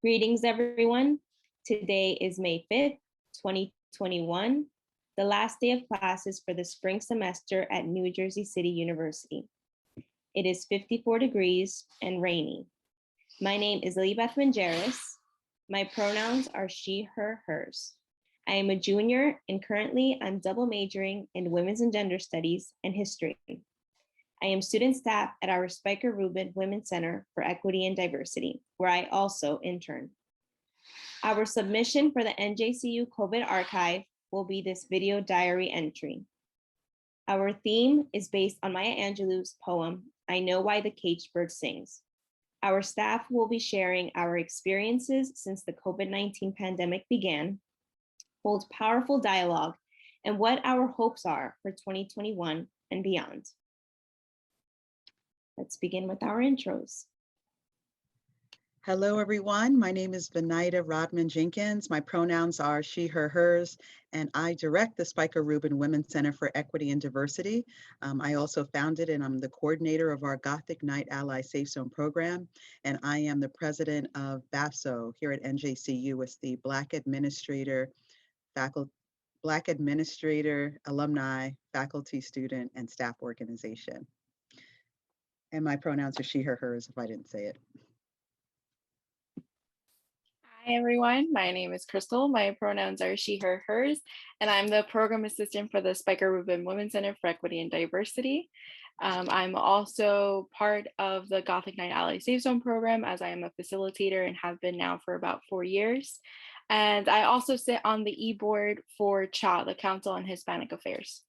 Greetings, everyone. Today is May 5th, 2021, the last day of classes for the spring semester at New Jersey City University. It is 54 degrees and rainy. My name is Lilybeth Mangeris. My pronouns are she, her, hers. I am a junior and currently I'm double majoring in Women's and Gender Studies and History. I am student staff at our Speicher Rubin Women's Center for Equity and Diversity, where I also intern. Our submission for the NJCU COVID Archive will be this video diary entry. Our theme is based on Maya Angelou's poem, I Know Why the Caged Bird Sings. Our staff will be sharing our experiences since the COVID-19 pandemic began, hold powerful dialogue, and what our hopes are for 2021 and beyond. Let's begin with our intros. Hello, everyone. My name is Venida Rodman Jenkins. My pronouns are she, her, hers, and I direct the Speicher Rubin Women's Center for Equity and Diversity. I also founded and I'm the coordinator of our Gothic Night Ally Safe Zone program, and I am the president of BAFSO here at NJCU. It's the Black Administrator, Alumni, Faculty, Student, and Staff Organization. And my pronouns are she, her, hers, if I didn't say it. Hi, everyone. My name is Crystal. My pronouns are she, her, hers, and I'm the program assistant for the Speicher Rubin Women's Center for Equity and Diversity. I'm also part of the Gothic Night Ally Safe Zone program, as I am a facilitator and have been now for about 4 years. And I also sit on the e-board for CHA, the Council on Hispanic Affairs.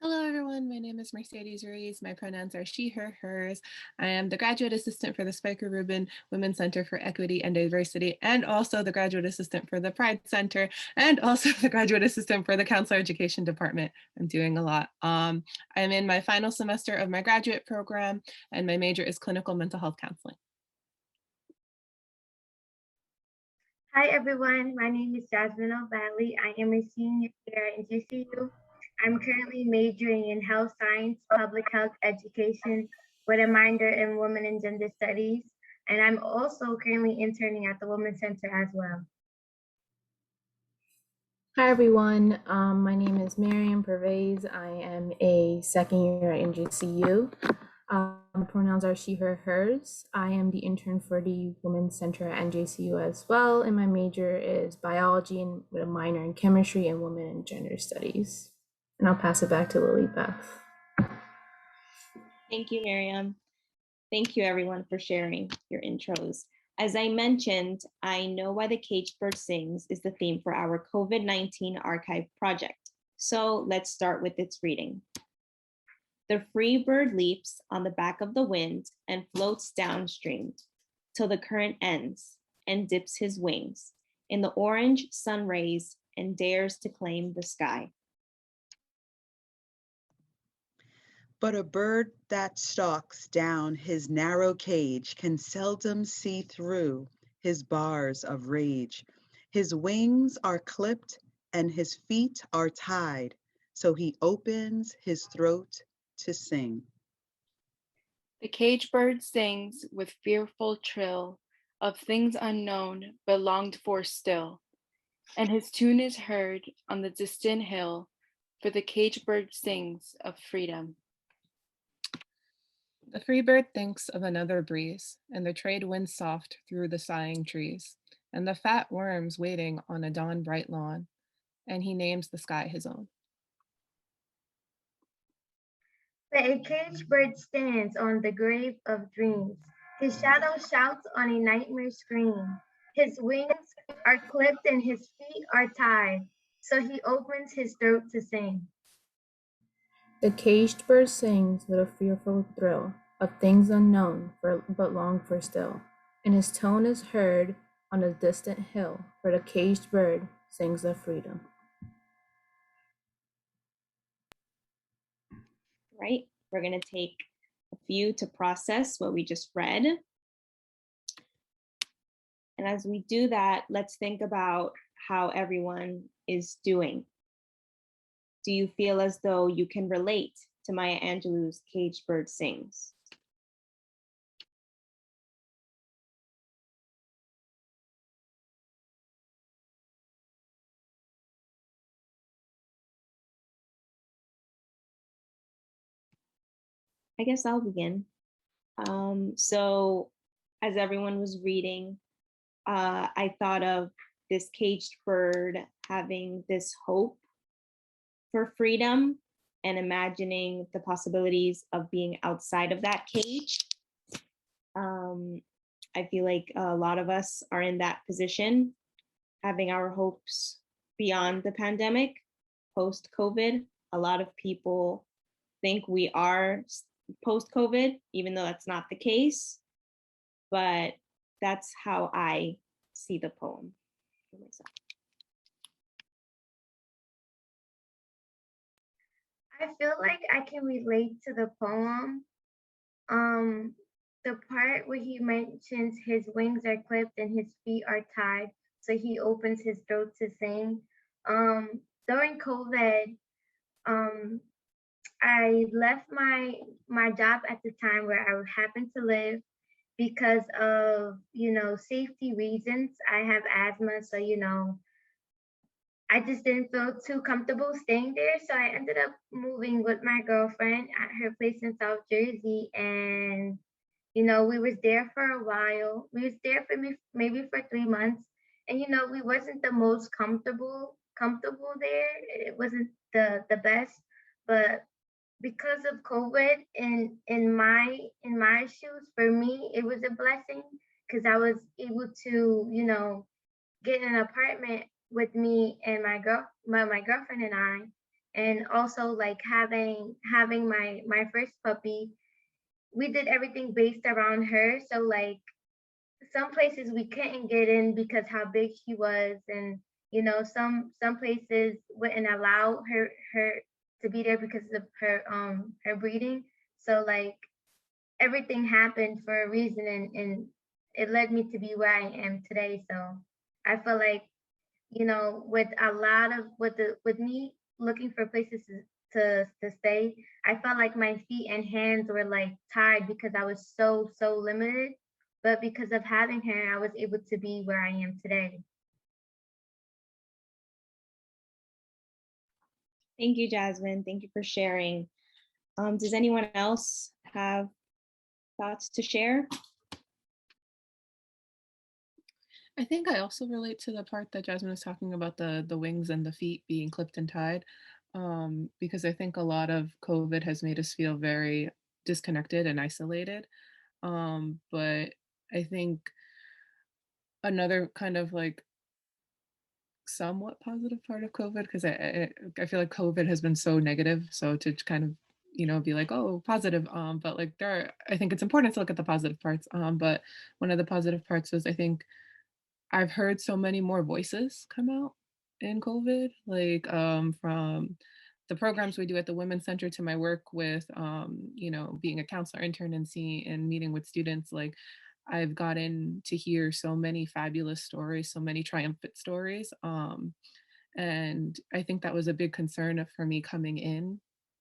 Hello, everyone. My name is Mercedes Ruiz. My pronouns are she, her, hers. I am the graduate assistant for the Speicher Rubin Women's Center for Equity and Diversity, and also the graduate assistant for the Pride Center, and also the graduate assistant for the Counselor Education Department. I'm doing a lot. I'm in my final semester of my graduate program, and my major is clinical mental health counseling. Hi, everyone. My name is Jasmine O'Valley. I am a senior here at NJCU. I'm currently majoring in health science, public health education, with a minor in women and gender studies. And I'm also currently interning at the Women's Center as well. Hi, everyone. My name is Miriam Pervez. I am a second year at NJCU. Pronouns are she, her, hers. I am the intern for the Women's Center at NJCU as well. And my major is biology and with a minor in chemistry and women and gender studies. And I'll pass it back to Lilybeth. Thank you, Miriam. Thank you, everyone, for sharing your intros. As I mentioned, I Know Why the Caged Bird Sings is the theme for our COVID-19 Archive Project. So let's start with its reading. The free bird leaps on the back of the wind and floats downstream till the current ends and dips his wings in the orange sun rays and dares to claim the sky. But a bird that stalks down his narrow cage can seldom see through his bars of rage. His wings are clipped and his feet are tied, so he opens his throat to sing. The caged bird sings with fearful trill of things unknown but longed for still, and his tune is heard on the distant hill, for the caged bird sings of freedom. The free bird thinks of another breeze, and the trade winds soft through the sighing trees, and the fat worms waiting on a dawn bright lawn, and he names the sky his own. But a caged bird stands on the grave of dreams. His shadow shouts on a nightmare scream. His wings are clipped and his feet are tied, so he opens his throat to sing. The caged bird sings with a fearful thrill of things unknown but longed for still, and his tone is heard on a distant hill, where the caged bird sings of freedom. Right, we're going to take a few to process what we just read. And as we do that, let's think about how everyone is doing. Do you feel as though you can relate to Maya Angelou's Caged Bird Sings? I guess I'll begin. So as everyone was reading, I thought of this caged bird having this hope for freedom and imagining the possibilities of being outside of that cage. I feel like a lot of us are in that position, having our hopes beyond the pandemic, post-COVID. A lot of people think we are post-COVID, even though that's not the case. But that's how I see the poem for myself. I feel like I can relate to the poem. The part where he mentions his wings are clipped and his feet are tied, so he opens his throat to sing. During COVID, I left my job at the time where I happened to live because of, safety reasons. I have asthma, so, I just didn't feel too comfortable staying there. So I ended up moving with my girlfriend at her place in South Jersey. And, we was there for a while. We was there for maybe for 3 months. And, we wasn't the most comfortable there. It wasn't the best, but because of COVID in my shoes, for me, it was a blessing because I was able to, get an apartment with me and my girlfriend and I, and also like having my first puppy. We did everything based around her. So like some places we couldn't get in because how big she was, and some places wouldn't allow her to be there because of her breeding. So like everything happened for a reason, and it led me to be where I am today. So I feel like, with a lot of with me looking for places to stay, I felt like my feet and hands were like tied because I was so limited. But because of having her, I was able to be where I am today. Thank you, Jasmine. Thank you for sharing. Does anyone else have thoughts to share? I think I also relate to the part that Jasmine was talking about the wings and the feet being clipped and tied, because I think a lot of COVID has made us feel very disconnected and isolated. But I think another kind of like somewhat positive part of COVID, because I feel like COVID has been so negative, so to kind of be like, oh, positive, but like I think it's important to look at the positive parts, but one of the positive parts was, I think I've heard so many more voices come out in COVID, like from the programs we do at the Women's Center to my work with, being a counselor intern and meeting with students. Like I've gotten to hear so many fabulous stories, so many triumphant stories. And I think that was a big concern for me coming in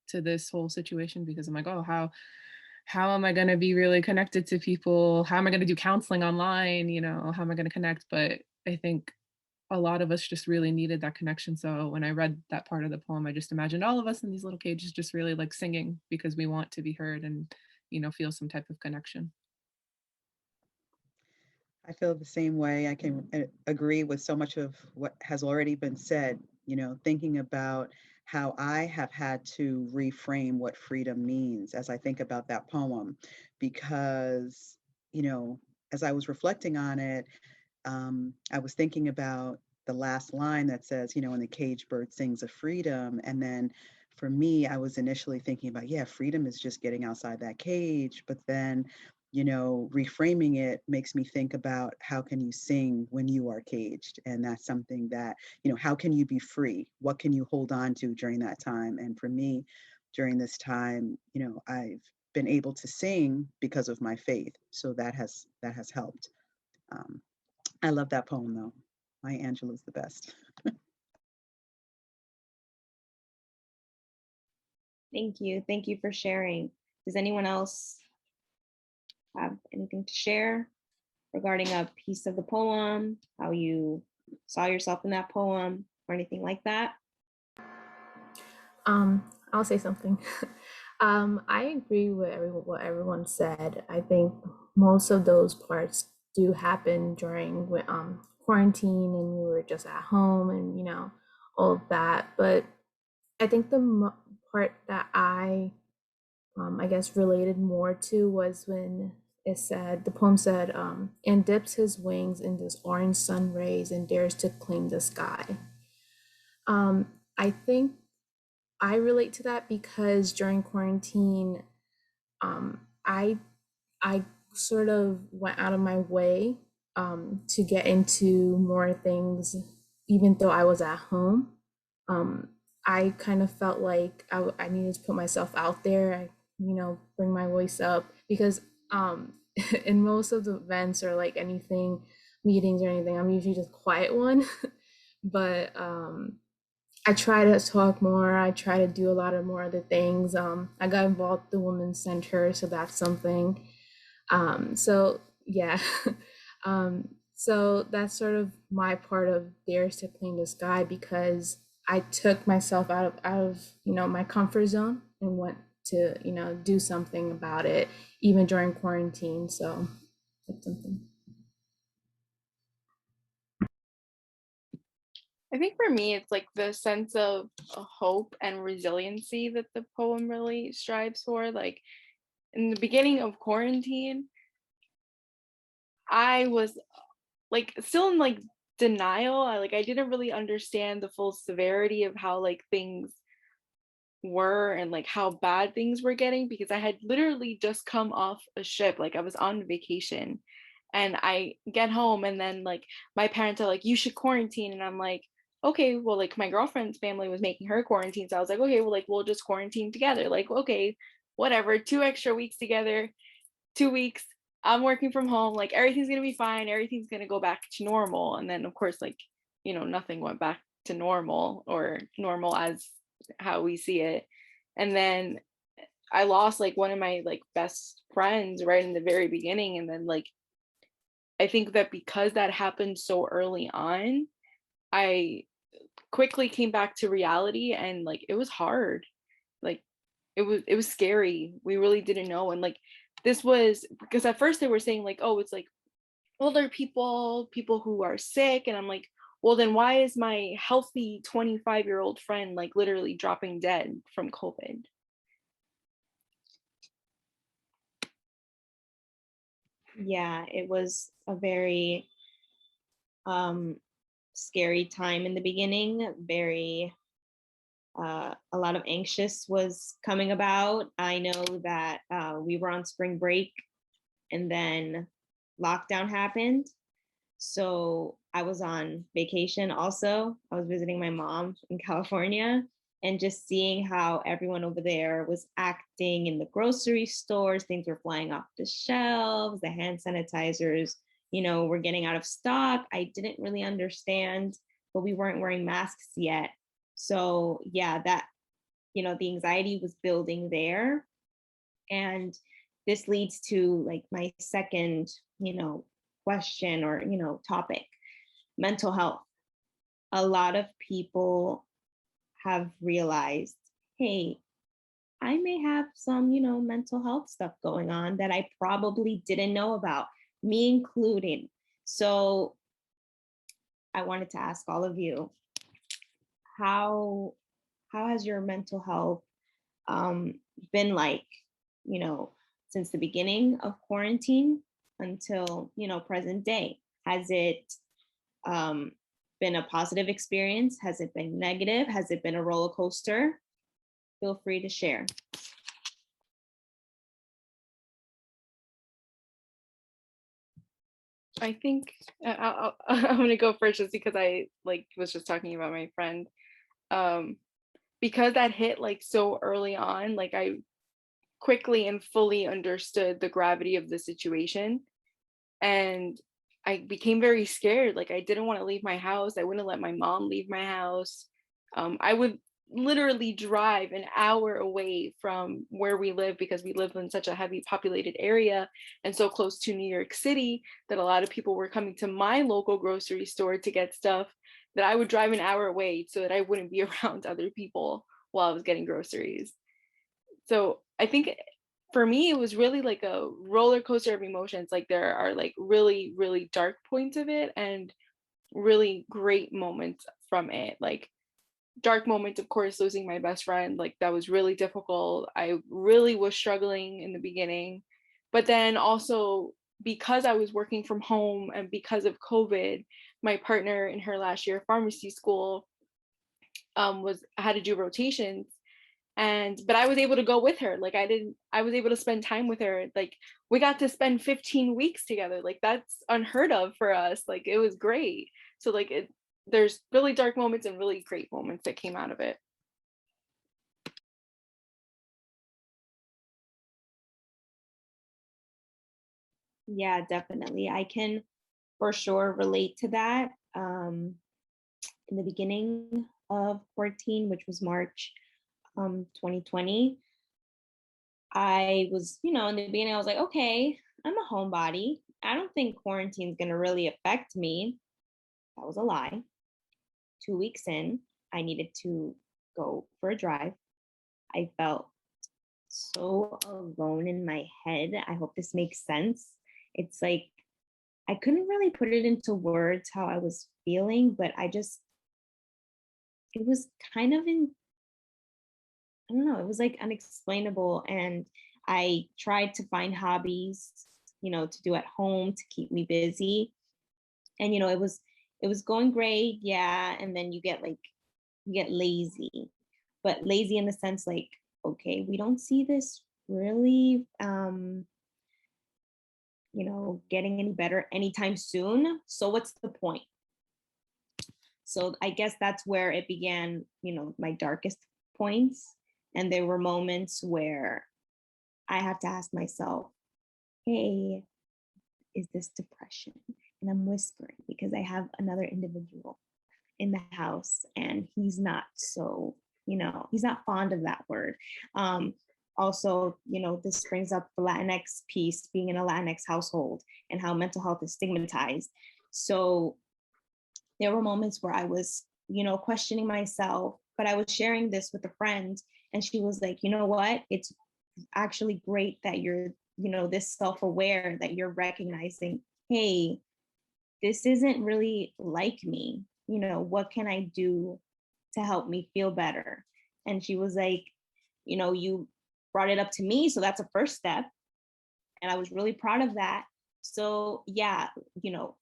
to this whole situation, because I'm like, oh, how am I going to be really connected to people? How am I going to do counseling online? How am I going to connect? But I think a lot of us just really needed that connection. So when I read that part of the poem, I just imagined all of us in these little cages just really like singing because we want to be heard and, feel some type of connection. I feel the same way. I can agree with so much of what has already been said, thinking about how I have had to reframe what freedom means as I think about that poem, because, as I was reflecting on it, I was thinking about the last line that says, when the caged bird sings of freedom. And then for me, I was initially thinking about, yeah, freedom is just getting outside that cage. But then, reframing it makes me think about how can you sing when you are caged? And that's something that, how can you be free? What can you hold on to during that time? And for me, during this time, I've been able to sing because of my faith. So that has helped. I love that poem though. Maya Angelou is the best. Thank you. Thank you for sharing. Does anyone else have anything to share regarding a piece of the poem, how you saw yourself in that poem, or anything like that? I'll say something. I agree with what everyone said. I think most of those parts do happen during quarantine and we were just at home and all of that. But I think the part that I guess related more to was when the poem said, and dips his wings in this orange sun rays and dares to claim the sky. I think I relate to that because during quarantine, I I sort of went out of my way to get into more things, even though I was at home. Um, I kind of felt like I needed to put myself out there, bring my voice up because in most of the events or like anything, meetings or anything, I'm usually just quiet one. But I try to talk more. I try to do a lot of more other things. I got involved with the Women's Center, so that's something. So yeah, so that's sort of my part of Dares to Clean the Sky because I took myself out of my comfort zone and went to do something about it, even during quarantine. So that's something. I think for me, it's like the sense of hope and resiliency that the poem really strives for. Like in the beginning of quarantine, I was like still in like denial. I didn't really understand the full severity of how like things were and like how bad things were getting because I had literally just come off a ship. Like I was on vacation and I get home and then like my parents are like, you should quarantine. And I'm like, okay, well, like my girlfriend's family was making her quarantine. So I was like, okay, well, like we'll just quarantine together. Like, okay, whatever, 2 extra weeks together, 2 weeks. I'm working from home, like everything's gonna be fine, everything's gonna go back to normal. And then of course, like, nothing went back to normal or normal as how we see it. And then I lost like one of my like best friends right in the very beginning. And then like I think that because that happened so early on, I quickly came back to reality and like it was hard. Like it was scary. We really didn't know. And like this was because at first they were saying like, oh, it's like older people who are sick. And I'm like, well, then why is my healthy 25-year-old friend like literally dropping dead from COVID? Yeah, it was a very scary time in the beginning. A lot of anxious was coming about. I know that we were on spring break and then lockdown happened. So I was on vacation also. I was visiting my mom in California and just seeing how everyone over there was acting in the grocery stores. Things were flying off the shelves, the hand sanitizers, were getting out of stock. I didn't really understand, but we weren't wearing masks yet. So yeah, the anxiety was building there. And this leads to like my second, question or, topic, mental health. A lot of people have realized, hey, I may have some, mental health stuff going on that I probably didn't know about, me included. So I wanted to ask all of you, how has your mental health been like, since the beginning of quarantine until, present day? Has it been a positive experience? Has it been negative? Has it been a roller coaster? Feel free to share. I think I'm gonna go first just because I like was just talking about my friend. Because that hit like so early on, like I quickly and fully understood the gravity of the situation. And I became very scared. Like I didn't want to leave my house. I wouldn't let my mom leave my house. I would literally drive an hour away from where we live because we live in such a heavy populated area and so close to New York City that a lot of people were coming to my local grocery store to get stuff that I would drive an hour away so that I wouldn't be around other people while I was getting groceries. So I think for me, it was really like a roller coaster of emotions. Like there are like really, really dark points of it and really great moments from it. Like dark moments, of course, losing my best friend, like that was really difficult. I really was struggling in the beginning. But then also because I was working from home and because of COVID, my partner in her last year of pharmacy school was had to do rotations, and but I was able to go with her. Like I was able to spend time with her. Like we got to spend 15 weeks together. Like that's unheard of for us. Like it was great. So like there's really dark moments and really great moments that came out of it. Yeah, definitely. I can for sure relate to that. In the beginning of 14, which was March 2020, I was, in the beginning, I was like, okay, I'm a homebody. I don't think quarantine's going to really affect me. That was a lie. 2 weeks in, I needed to go for a drive. I felt so alone in my head. I hope this makes sense. It's like I couldn't really put it into words how I was feeling, but it was kind of I don't know, it was like unexplainable. And I tried to find hobbies, to do at home to keep me busy. And, it was going great. Yeah. And then you get lazy, but lazy in the sense like, okay, we don't see this really, getting any better anytime soon. So what's the point? So I guess that's where it began, my darkest points. And there were moments where I have to ask myself, hey, is this depression? And I'm whispering because I have another individual in the house and he's not so, he's not fond of that word. Also, this brings up the Latinx piece, being in a Latinx household and how mental health is stigmatized. So there were moments where I was, questioning myself, but I was sharing this with a friend and she was like, you know what? It's actually great that you're, this self-aware, that you're recognizing, hey, this isn't really like me. What can I do to help me feel better? And she was like, you brought it up to me. So that's a first step. And I was really proud of that. So yeah,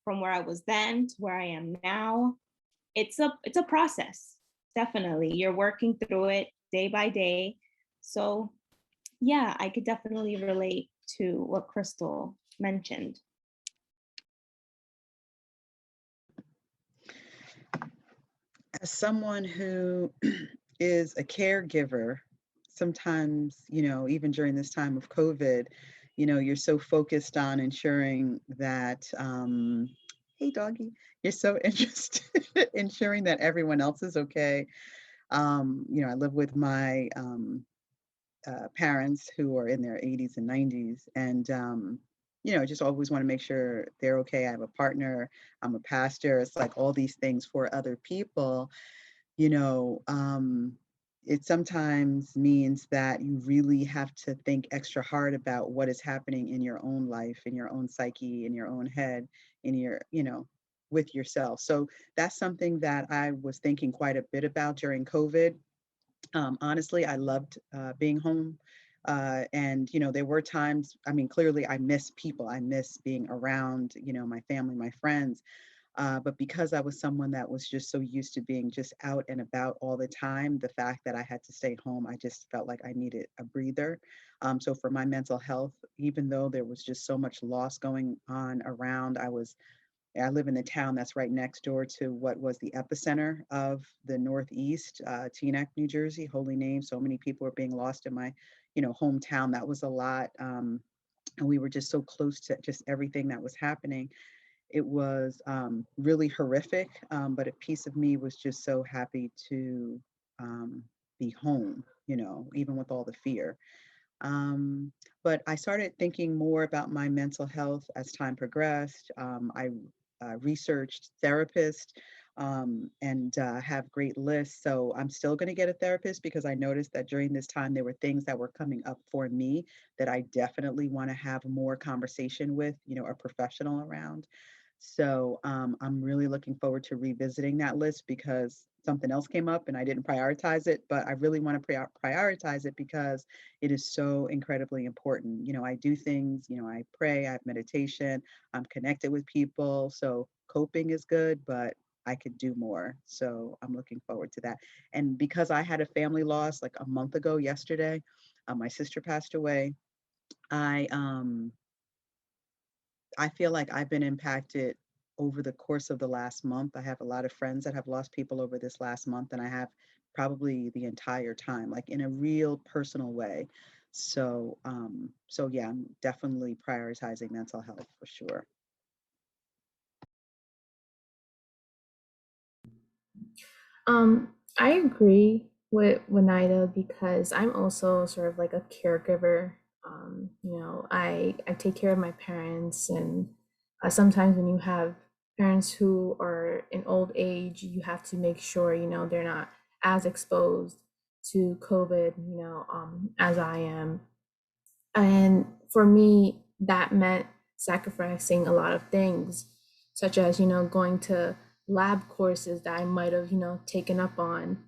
from where I was then to where I am now, it's a process. Definitely. You're working through it day by day. So yeah, I could definitely relate to what Crystal mentioned. As someone who is a caregiver, sometimes, even during this time of COVID, you're so focused on ensuring that, hey, doggy, you're so interested in ensuring that everyone else is okay. I live with my parents who are in their 80s and 90s, and just always want to make sure they're okay. I have a partner, I'm a pastor. It's like all these things for other people. you know, um, it sometimes means that you really have to think extra hard about what is happening in your own life, in your own psyche, in your own head, in your, with yourself. So that's something that I was thinking quite a bit about during COVID. Honestly, I loved being home. And, there were times, I mean, clearly I miss people. I miss being around, my family, my friends. But because I was someone that was just so used to being just out and about all the time, the fact that I had to stay home, I just felt like I needed a breather. So for my mental health, even though there was just so much loss going on around, I live in the town that's right next door to what was the epicenter of the Northeast, Teaneck, New Jersey, holy name. So many people were being lost in my, hometown. That was a lot. And we were just so close to just everything that was happening. It was really horrific, but a piece of me was just so happy to be home, even with all the fear. But I started thinking more about my mental health as time progressed. I researched therapists. and have great lists. So I'm still going to get a therapist because I noticed that during this time there were things that were coming up for me that I definitely want to have more conversation with, a professional around. So I'm really looking forward to revisiting that list because something else came up and I didn't prioritize it, but I really want to prioritize it because it is so incredibly important. I do things, I pray, I have meditation, I'm connected with people. So coping is good, but I could do more. So I'm looking forward to that. And because I had a family loss like a month ago yesterday, my sister passed away. I um I feel like I've been impacted over the course of the last month. I have a lot of friends that have lost people over this last month, and I have probably the entire time, like in a real personal way. So yeah, I'm definitely prioritizing mental health for sure. I agree with Winida because I'm also sort of like a caregiver. I take care of my parents, and sometimes when you have parents who are in old age, you have to make sure they're not as exposed to COVID, as I am. And for me, that meant sacrificing a lot of things, such as, going to lab courses that I might have, taken up on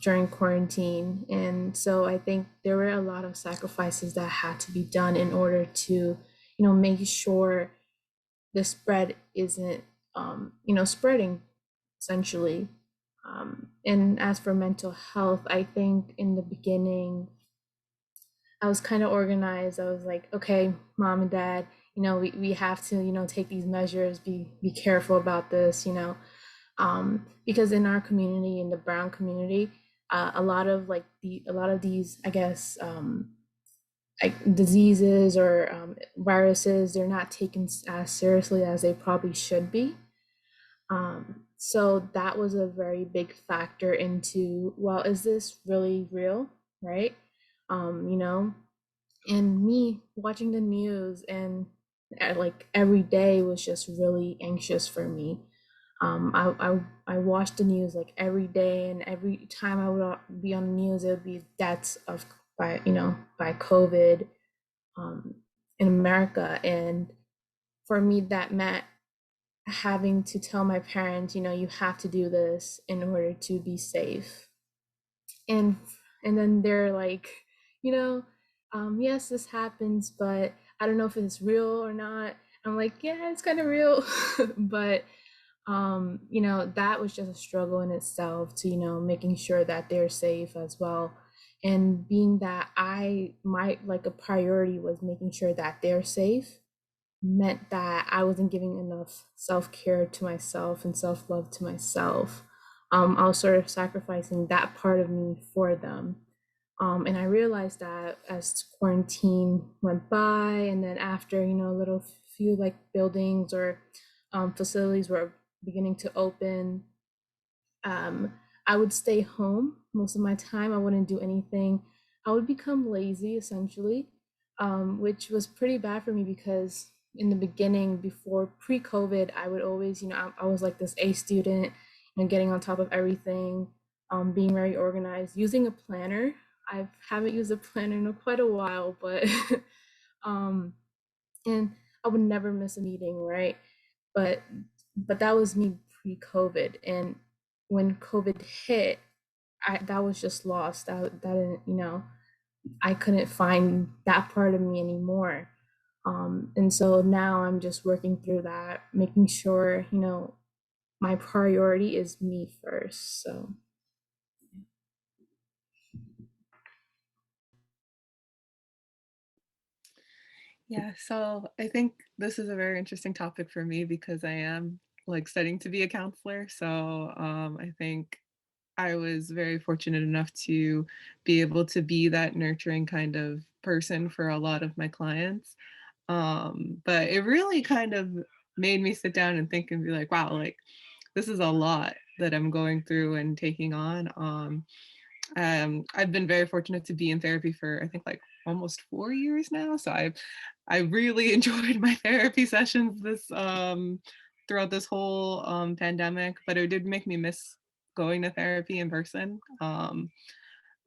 during quarantine. And so I think there were a lot of sacrifices that had to be done in order to, make sure the spread isn't, spreading essentially. And as for mental health, I think in the beginning, I was kind of organized. I was like, okay, mom and dad, we have to, take these measures, be careful about this, because in our community, in the Brown community, a lot of these, I guess, like diseases or viruses, they're not taken as seriously as they probably should be. So that was a very big factor into, well, is this really real, right? You know, and me watching the news and like every day was just really anxious for me. I watched the news like every day, and every time I would be on the news, it would be deaths of by COVID um, in America. And for me, that meant having to tell my parents, you have to do this in order to be safe. And then they're like, you know, yes, this happens, but I don't know if it's real or not. I'm like, yeah, it's kind of real, but that was just a struggle in itself to making sure that they're safe as well. And being that my like a priority was making sure that they're safe meant that I wasn't giving enough self-care to myself and self-love to myself. I was sort of sacrificing that part of me for them. And I realized that as quarantine went by, and then after, a little few like buildings or facilities were beginning to open, I would stay home most of my time. I wouldn't do anything. I would become lazy essentially, which was pretty bad for me because in the beginning, before pre-COVID, I would always, I was like this A student and getting on top of everything, being very organized, using a planner. I haven't used a planner in quite a while, but um, and I would never miss a meeting, right? But that was me pre-COVID, and when COVID hit, that was just lost. That didn't, I couldn't find that part of me anymore. And so now I'm just working through that, making sure, my priority is me first. So Yeah, so I think this is a very interesting topic for me because I am like studying to be a counselor. So I think I was very fortunate enough to be able to be that nurturing kind of person for a lot of my clients. But it really kind of made me sit down and think and be like, wow, like this is a lot that I'm going through and taking on. I've been very fortunate to be in therapy for I think like almost 4 years now. So I really enjoyed my therapy sessions throughout this whole pandemic, but it did make me miss going to therapy in person.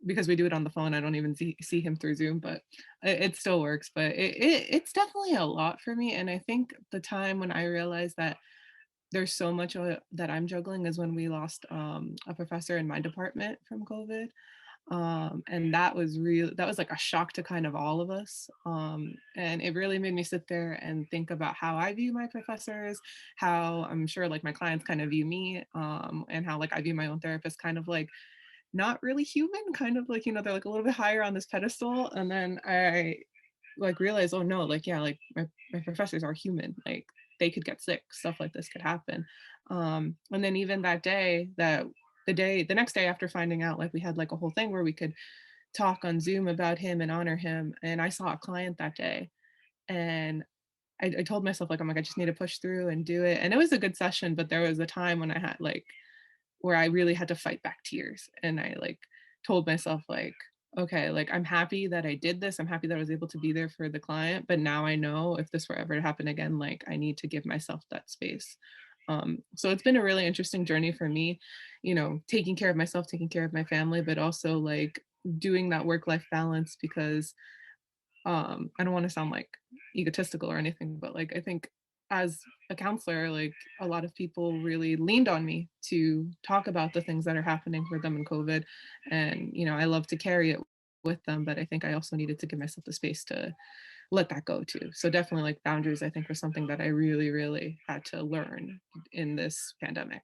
Because we do it on the phone. I don't even see him through Zoom, but it still works. But it's definitely a lot for me. And I think the time when I realized that there's so much that I'm juggling is when we lost a professor in my department from COVID. And that was like a shock to kind of all of us. And it really made me sit there and think about how I view my professors, how I'm sure like my clients kind of view me, and how like I view my own therapist kind of like not really human, kind of like, you know, they're like a little bit higher on this pedestal. And then I like realized, oh no, like, yeah, like my professors are human, like they could get sick, stuff like this could happen. And then even that day, the next day after finding out, like we had like a whole thing where we could talk on Zoom about him and honor him. And I saw a client that day, and I told myself like, I'm like, I just need to push through and do it. And it was a good session, but there was a time when I had like, where I really had to fight back tears. And I like told myself like, okay, like I'm happy that I did this. I'm happy that I was able to be there for the client. But now I know if this were ever to happen again, like I need to give myself that space. So it's been a really interesting journey for me, you know, taking care of myself, taking care of my family, but also like doing that work-life balance because I don't want to sound like egotistical or anything, but like I think as a counselor, like a lot of people really leaned on me to talk about the things that are happening for them in COVID. And, you know, I love to carry it with them, but I think I also needed to give myself the space to let that go too. So definitely like boundaries, I think, was something that I really, really had to learn in this pandemic.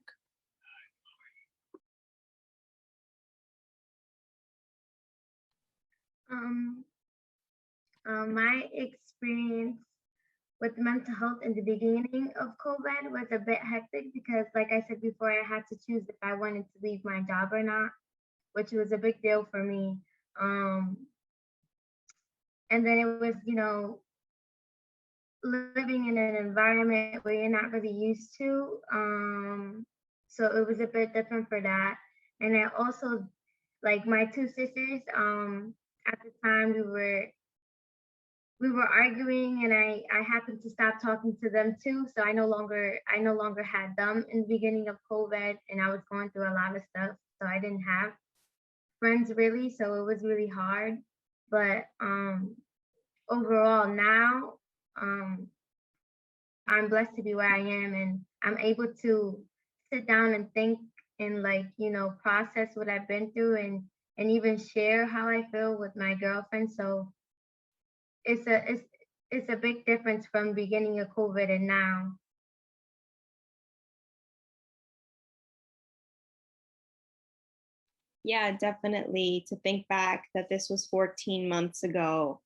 My experience with mental health in the beginning of COVID was a bit hectic because, like I said before, I had to choose if I wanted to leave my job or not, which was a big deal for me. And then it was, you know, living in an environment where you're not really used to. So it was a bit different for that. And I also, like my two sisters, at the time we were arguing, and I happened to stop talking to them too. So I no longer had them in the beginning of COVID, and I was going through a lot of stuff. So I didn't have friends really. So it was really hard. But overall now, I'm blessed to be where I am, and I'm able to sit down and think and, like, you know, process what I've been through, and even share how I feel with my girlfriend. So it's a big difference from beginning of COVID and now. Yeah, definitely. To think back that this was 14 months ago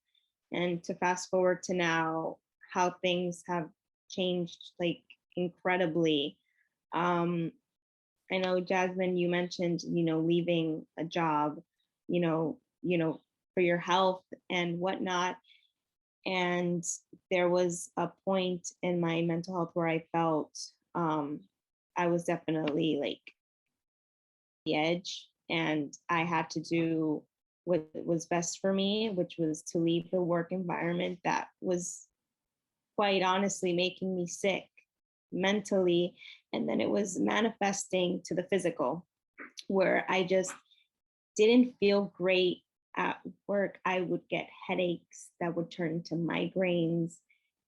and to fast forward to now, how things have changed like incredibly. I know, Jasmine, you mentioned, you know, leaving a job, you know, for your health and whatnot. And there was a point in my mental health where I felt I was definitely like the edge, and I had to do what was best for me, which was to leave the work environment that was quite honestly making me sick mentally. And then it was manifesting to the physical, where I just didn't feel great at work. I would get headaches that would turn into migraines.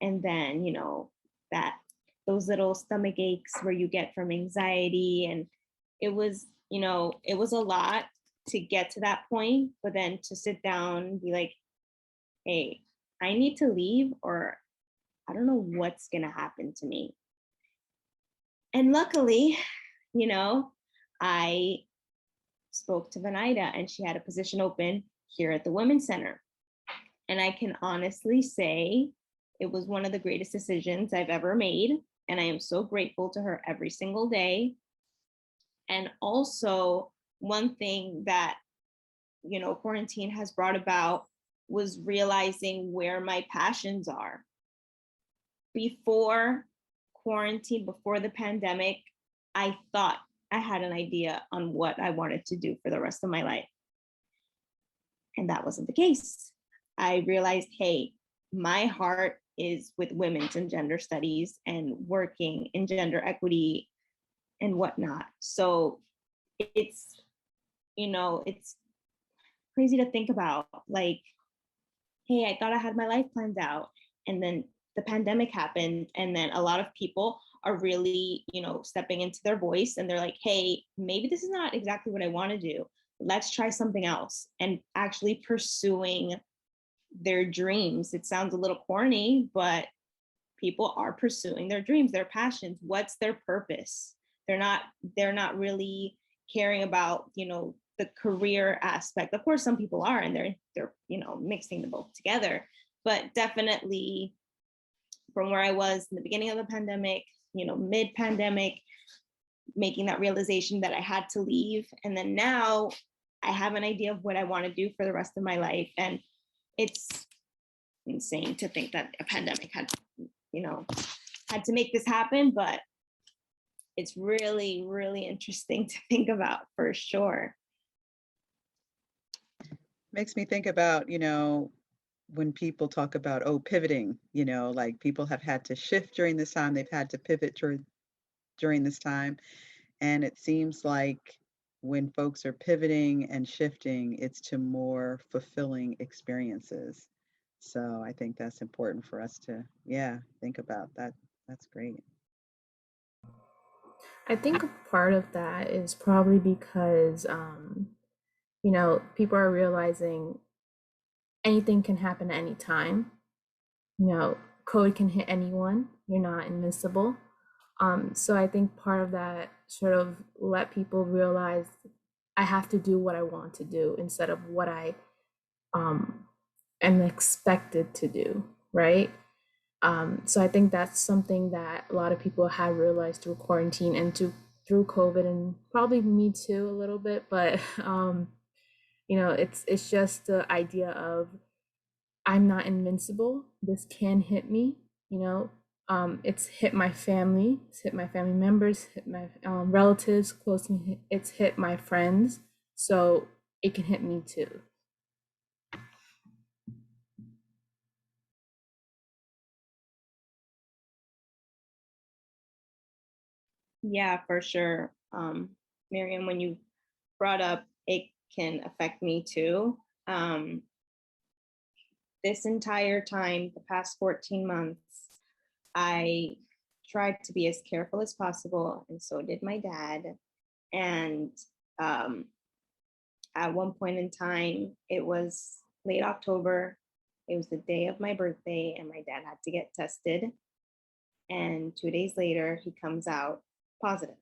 And then, you know, that those little stomach aches where you get from anxiety. And it was, you know, it was a lot to get to that point, but then to sit down and be like, hey, I need to leave, or I don't know what's going to happen to me. And luckily, you know, I spoke to Venida, and she had a position open here at the Women's Center. And I can honestly say it was one of the greatest decisions I've ever made. And I am so grateful to her every single day. And also, one thing that, you know, quarantine has brought about was realizing where my passions are. Before quarantine, before the pandemic, I thought I had an idea on what I wanted to do for the rest of my life. And that wasn't the case. I realized, hey, my heart is with women's and gender studies and working in gender equity and whatnot. So it's, it's crazy to think about, like, hey, I thought I had my life planned out, and then the pandemic happened, and then a lot of people are really, stepping into their voice, and they're like, hey, maybe this is not exactly what I want to do. Let's try something else, and actually pursuing their dreams. It sounds a little corny, but people are pursuing their dreams, their passions. What's their purpose? They're not really caring about, the career aspect. Of course, some people are, and they're mixing the both together. But definitely, from where I was in the beginning of the pandemic, mid-pandemic, making that realization that I had to leave, and then now I have an idea of what I want to do for the rest of my life. And it's insane to think that a pandemic had to make this happen, but it's really, really interesting to think about, for sure. Makes me think about, when people talk about, pivoting, like people have had to shift during this time, they've had to pivot during this time. And it seems like when folks are pivoting and shifting, it's to more fulfilling experiences. So I think that's important for us to, think about that. That's great. I think a part of that is probably because, people are realizing anything can happen at any time. COVID can hit anyone. You're not invincible. So I think part of that sort of let people realize I have to do what I want to do instead of what I am expected to do, right? So I think that's something that a lot of people have realized through quarantine and through COVID, and probably me too a little bit. But it's just the idea of I'm not invincible. This can hit me. It's hit my family. It's hit my family members. Hit my relatives close to me. It's hit my friends. So it can hit me too. Yeah, for sure. Miriam, when you brought up it can affect me too. This entire time, the past 14 months, I tried to be as careful as possible, and so did my dad. And at one point in time, it was late October. It was the day of my birthday, and my dad had to get tested. And 2 days later, he comes out positive.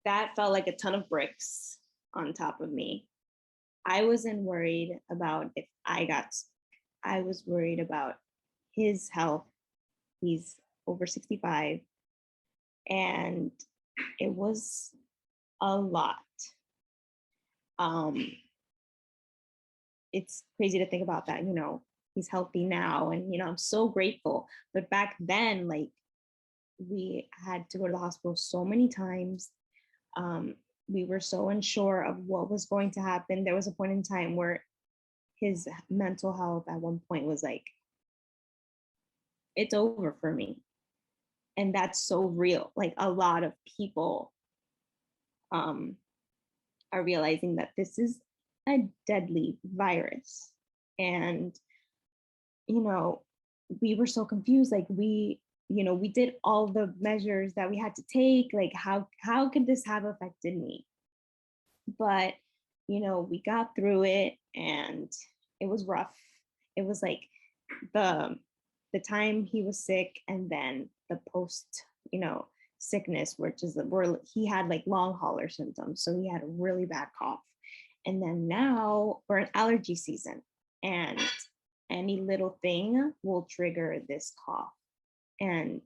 That felt like a ton of bricks on top of me. I wasn't worried about if I got sick. I was worried about his health. He's over 65, and it was a lot. It's crazy to think about that, he's healthy now, and I'm so grateful. But back then, like, we had to go to the hospital so many times. We were so unsure of what was going to happen. There was a point in time where his mental health at one point was like, it's over for me. And that's so real. Like, a lot of people are realizing that this is a deadly virus. And, we were so confused. Like, we did all the measures that we had to take. Like, how could this have affected me? But, we got through it, and it was rough. It was like the time he was sick, and then the post, sickness, which is where he had like long hauler symptoms. So he had a really bad cough. And then now we're in allergy season, and any little thing will trigger this cough. And,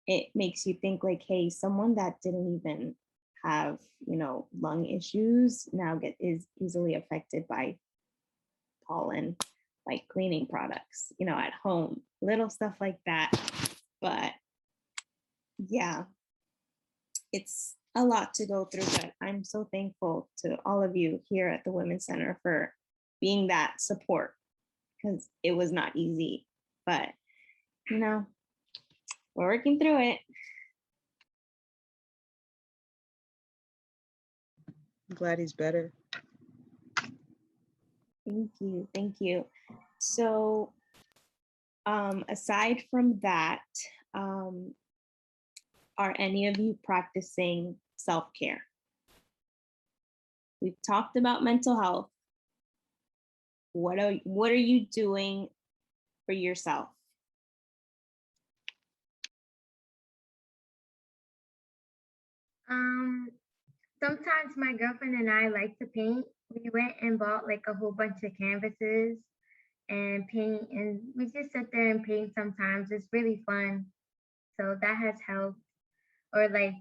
it makes you think like, hey, someone that didn't even have, lung issues now is easily affected by pollen, like cleaning products, at home, little stuff like that. But yeah, it's a lot to go through, but I'm so thankful to all of you here at the Women's Center for being that support because it was not easy, but you know, we're working through it. I'm glad he's better. Thank you. Thank you. So, aside from that, are any of you practicing self-care? We've talked about mental health. What are you doing for yourself? Sometimes my girlfriend and I like to paint. We went and bought like a whole bunch of canvases and paint, and we just sit there and paint sometimes. It's really fun. So that has helped. Or like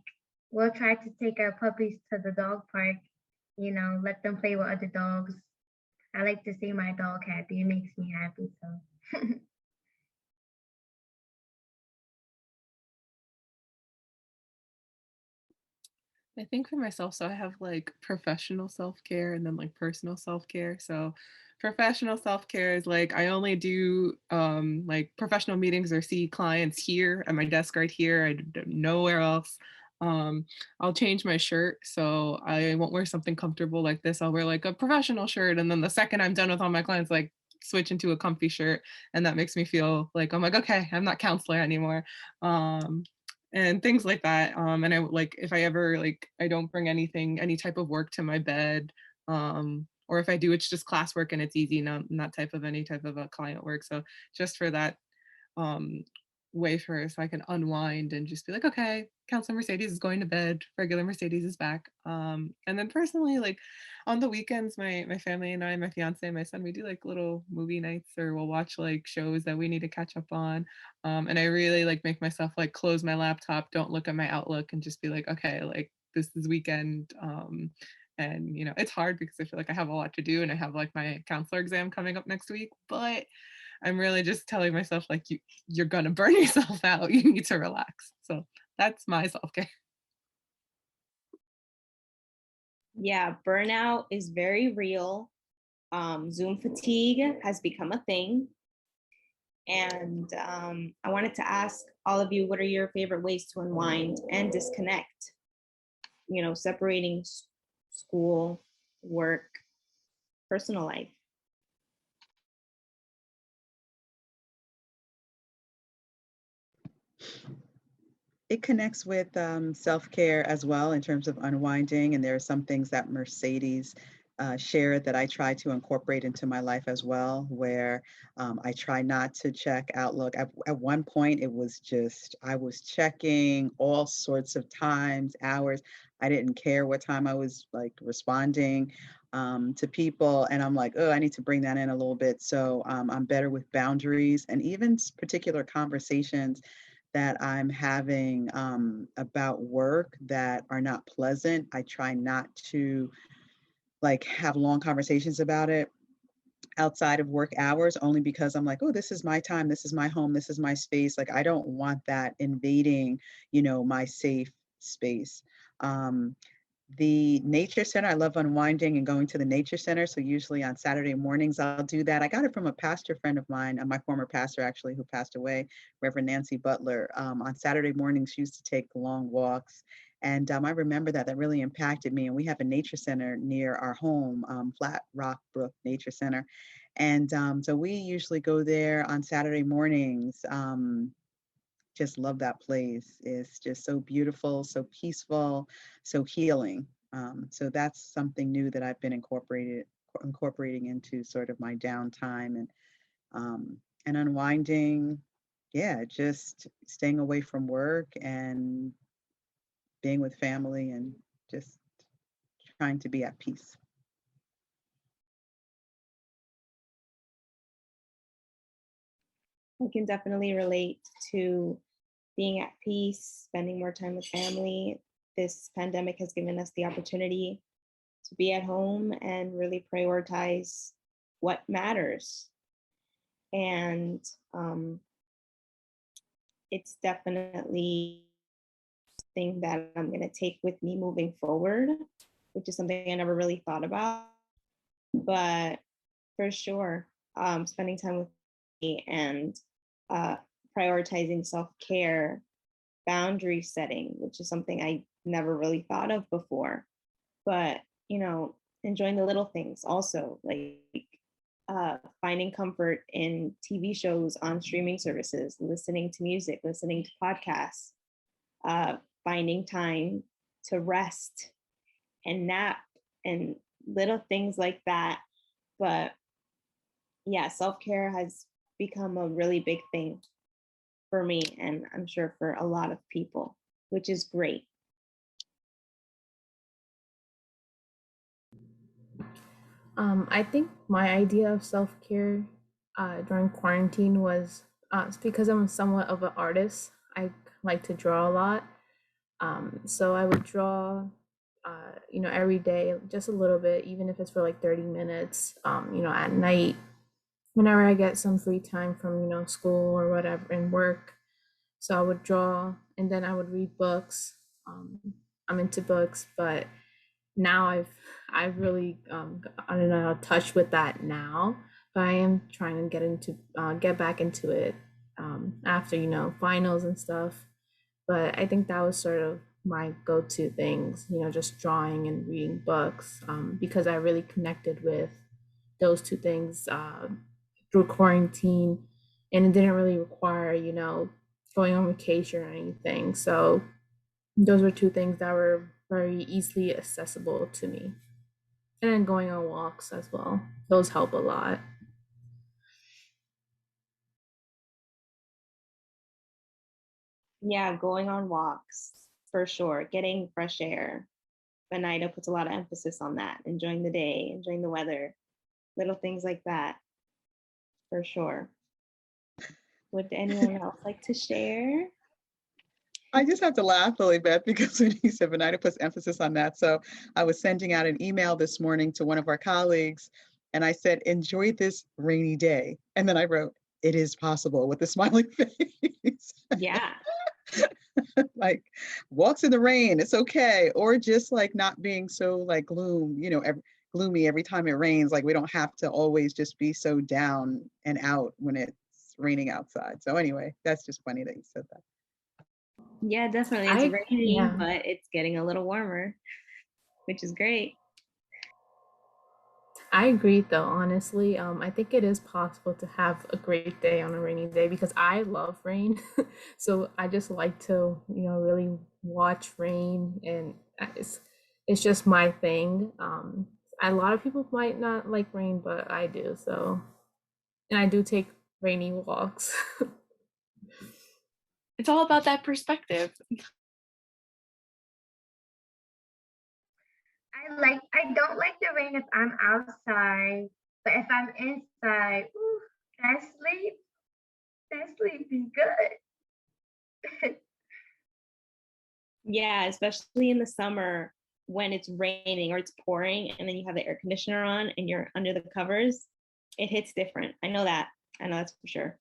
we'll try to take our puppies to the dog park, let them play with other dogs. I like to see my dog happy. It makes me happy. So I think for myself, so I have like professional self-care and then like personal self-care. So professional self-care is like I only do like professional meetings or see clients here at my desk right here. Nowhere else. I'll change my shirt, so I won't wear something comfortable like this. I'll wear like a professional shirt, and then the second I'm done with all my clients, like switch into a comfy shirt, and that makes me feel like I'm like, okay, I'm not counselor anymore. And things like that. And I like if I ever like I don't bring any type of work to my bed. Or if I do, it's just classwork and it's easy, not type of any type of a client work. So just for that um way for so I can unwind and just be like, okay, Counselor Mercedes is going to bed, regular Mercedes is back. And then personally, like on the weekends, my family and I, my fiance and my son, we do like little movie nights or we'll watch like shows that we need to catch up on. And I really like make myself like close my laptop, don't look at my Outlook, and just be like, okay, like this is weekend. And it's hard because I feel like I have a lot to do and I have like my counselor exam coming up next week, but I'm really just telling myself like you're gonna burn yourself out. You need to relax. So that's my self-care. Yeah, burnout is very real. Zoom fatigue has become a thing. And I wanted to ask all of you, what are your favorite ways to unwind and disconnect? Separating school, work, personal life. It connects with self-care as well in terms of unwinding. And there are some things that Mercedes shared that I try to incorporate into my life as well, where I try not to check Outlook. At one point, it was just, I was checking all sorts of times, hours. I didn't care what time I was like responding to people. And I'm like, oh, I need to bring that in a little bit. So I'm better with boundaries and even particular conversations that I'm having about work that are not pleasant. I try not to like have long conversations about it outside of work hours, only because I'm like, oh, this is my time, this is my home, this is my space. Like I don't want that invading, my safe space. The nature center, I love unwinding and going to the nature center. So usually on Saturday mornings, I'll do that. I got it from a pastor friend of mine, my former pastor actually, who passed away, Reverend Nancy Butler. On Saturday mornings, she used to take long walks. And I remember that really impacted me. And we have a nature center near our home, Flat Rock Brook Nature Center. And so we usually go there on Saturday mornings. Just love that place. It's just so beautiful, so peaceful, so healing. So that's something new that I've been incorporating into sort of my downtime and unwinding. Yeah, just staying away from work and being with family and just trying to be at peace. I can definitely relate to being at peace, spending more time with family. This pandemic has given us the opportunity to be at home and really prioritize what matters. And it's definitely something that I'm going to take with me moving forward, which is something I never really thought about. But for sure, spending time with me and prioritizing self-care, boundary setting, which is something I never really thought of before. But, enjoying the little things also, like finding comfort in TV shows on streaming services, listening to music, listening to podcasts, finding time to rest and nap and little things like that. But yeah, self-care has become a really big thing for me, and I'm sure for a lot of people, which is great. I think my idea of self-care during quarantine was it's because I'm somewhat of an artist. I like to draw a lot. So I would draw, every day, just a little bit, even if it's for like 30 minutes, at night, whenever I get some free time from, school or whatever and work. So I would draw and then I would read books. I'm into books, but now I've really gotten out of touch with that now. But I am trying to get back into it after finals and stuff. But I think that was sort of my go-to things, just drawing and reading books, because I really connected with those two things through quarantine, and it didn't really require going on vacation or anything. So those were two things that were very easily accessible to me. And then going on walks as well. Those help a lot. Yeah, going on walks for sure, getting fresh air. Benida puts a lot of emphasis on that, enjoying the day, enjoying the weather, little things like that, for sure. Would anyone else like to share? I just have to laugh, Lily Beth, because when you said Benita puts emphasis on that. So I was sending out an email this morning to one of our colleagues, and I said, enjoy this rainy day. And then I wrote, it is possible, with a smiling face. Yeah. Like walks in the rain, it's okay. Or just like not being so like gloomy every time it rains. Like we don't have to always just be so down and out when it's raining outside. So anyway, that's just funny that you said that. Yeah, definitely. It's raining, yeah. but it's getting a little warmer, which is great. I agree though, honestly. I think it is possible to have a great day on a rainy day because I love rain. So I just like to, really watch rain, and it's just my thing. A lot of people might not like rain, but I do. So, and I do take rainy walks. It's all about that perspective. I don't like the rain if I'm outside, but if I'm inside, ooh, that sleep be good. Yeah, especially in the summer when it's raining or it's pouring and then you have the air conditioner on and you're under the covers, it hits different. I know that. I know that's for sure.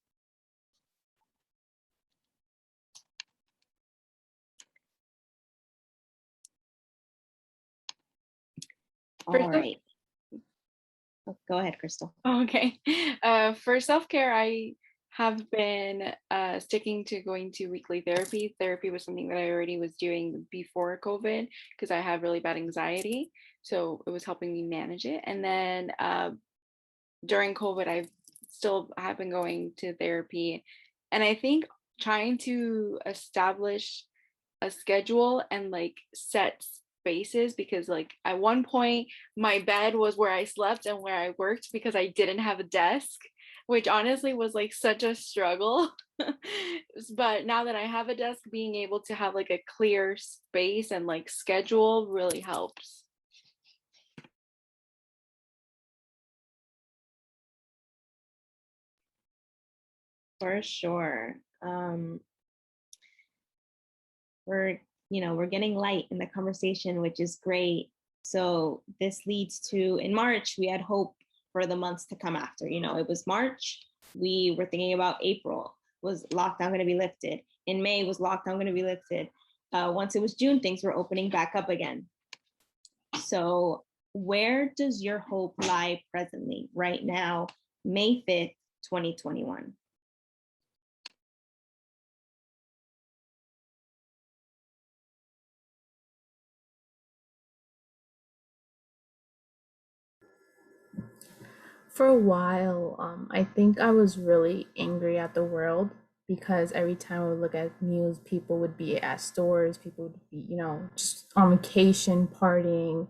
All right. Go ahead, Crystal. Okay. For self-care, I have been sticking to going to weekly therapy. Therapy was something that I already was doing before COVID because I have really bad anxiety. So it was helping me manage it. And then during COVID, have been going to therapy. And I think trying to establish a schedule and like set spaces, because like at one point my bed was where I slept and where I worked because I didn't have a desk, which honestly was like such a struggle. But now that I have a desk, being able to have like a clear space and like schedule really helps. For sure. We're getting light in the conversation, which is great. So this leads to, in March, we had hope for the months to come after. It was March. We were thinking about April. Was lockdown going to be lifted? In May, was lockdown going to be lifted? Once it was June, things were opening back up again. So where does your hope lie presently, right now, May 5th, 2021. For a while, I think I was really angry at the world because every time I would look at news, people would be at stores, people would be, just on vacation, partying.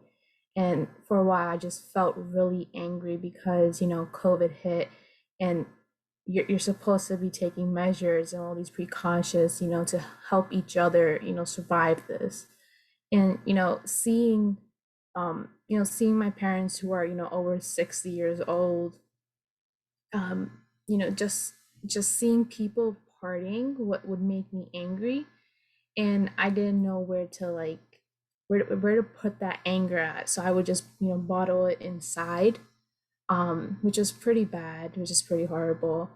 And for a while, I just felt really angry because, COVID hit and you're supposed to be taking measures and all these precautions, to help each other, survive this. And, seeing my parents who are, over 60 years old, um, just seeing people partying, what would make me angry. And I didn't know where to where to put that anger at. So I would just, bottle it inside, which is pretty bad, which is pretty horrible.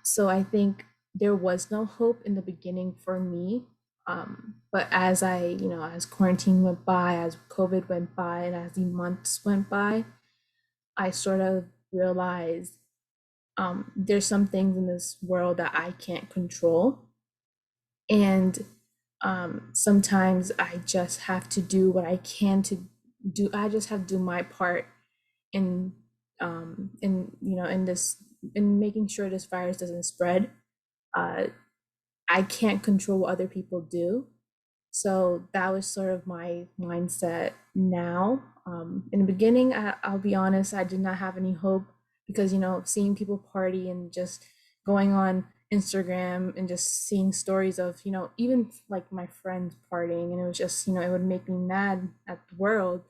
So I think there was no hope in the beginning for me. But as as quarantine went by, as COVID went by, and as the months went by, I sort of realized there's some things in this world that I can't control. And sometimes I just have to do what I can to do. I just have to do my part in in making sure this virus doesn't spread. I can't control what other people do. So that was sort of my mindset now. In the beginning, I'll be honest, I did not have any hope because, seeing people party and just going on Instagram and just seeing stories of, even like my friends partying, and it was just, it would make me mad at the world.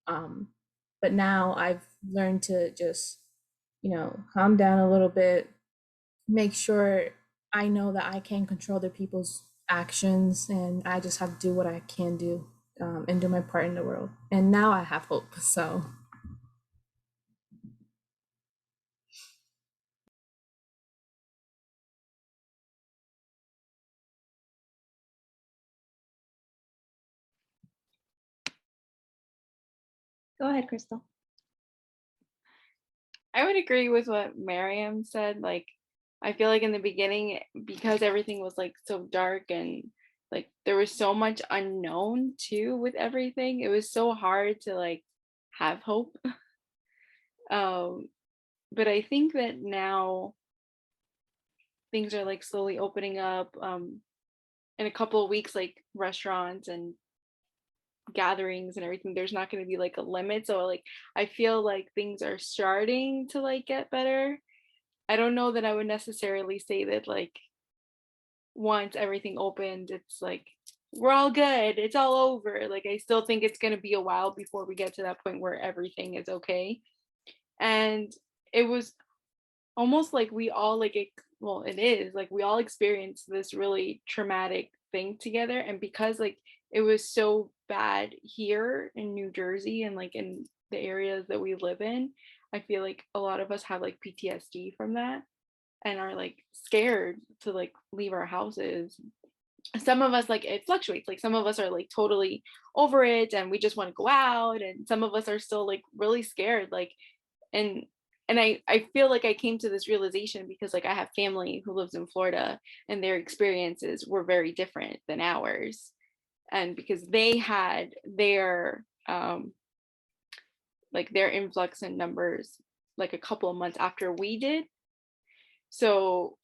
But now I've learned to just, calm down a little bit, make sure I know that I can control other people's actions, and I just have to do what I can do, and do my part in the world. And now I have hope. So. Go ahead, Crystal. I would agree with what Miriam said. Like, I feel like in the beginning, because everything was like so dark and like there was so much unknown too with everything, it was so hard to like have hope. But I think that now things are like slowly opening up. In a couple of weeks, like restaurants and gatherings and everything, there's not going to be like a limit. So like I feel like things are starting to like get better. I don't know that I would necessarily say that like once everything opened, it's like we're all good, it's all over. Like I still think it's going to be a while before we get to that point where everything is okay. And it was almost like we all like it, well, it is like we all experienced this really traumatic thing together. And because like it was so bad here in New Jersey and like in the areas that we live in, I feel like a lot of us have like PTSD from that and are like scared to like leave our houses. Some of us, like, it fluctuates. Like some of us are like totally over it and we just want to go out, and some of us are still like really scared. Like, and I feel like I came to this realization because like I have family who lives in Florida and their experiences were very different than ours. And because they had their like their influx in numbers like a couple of months after we did. So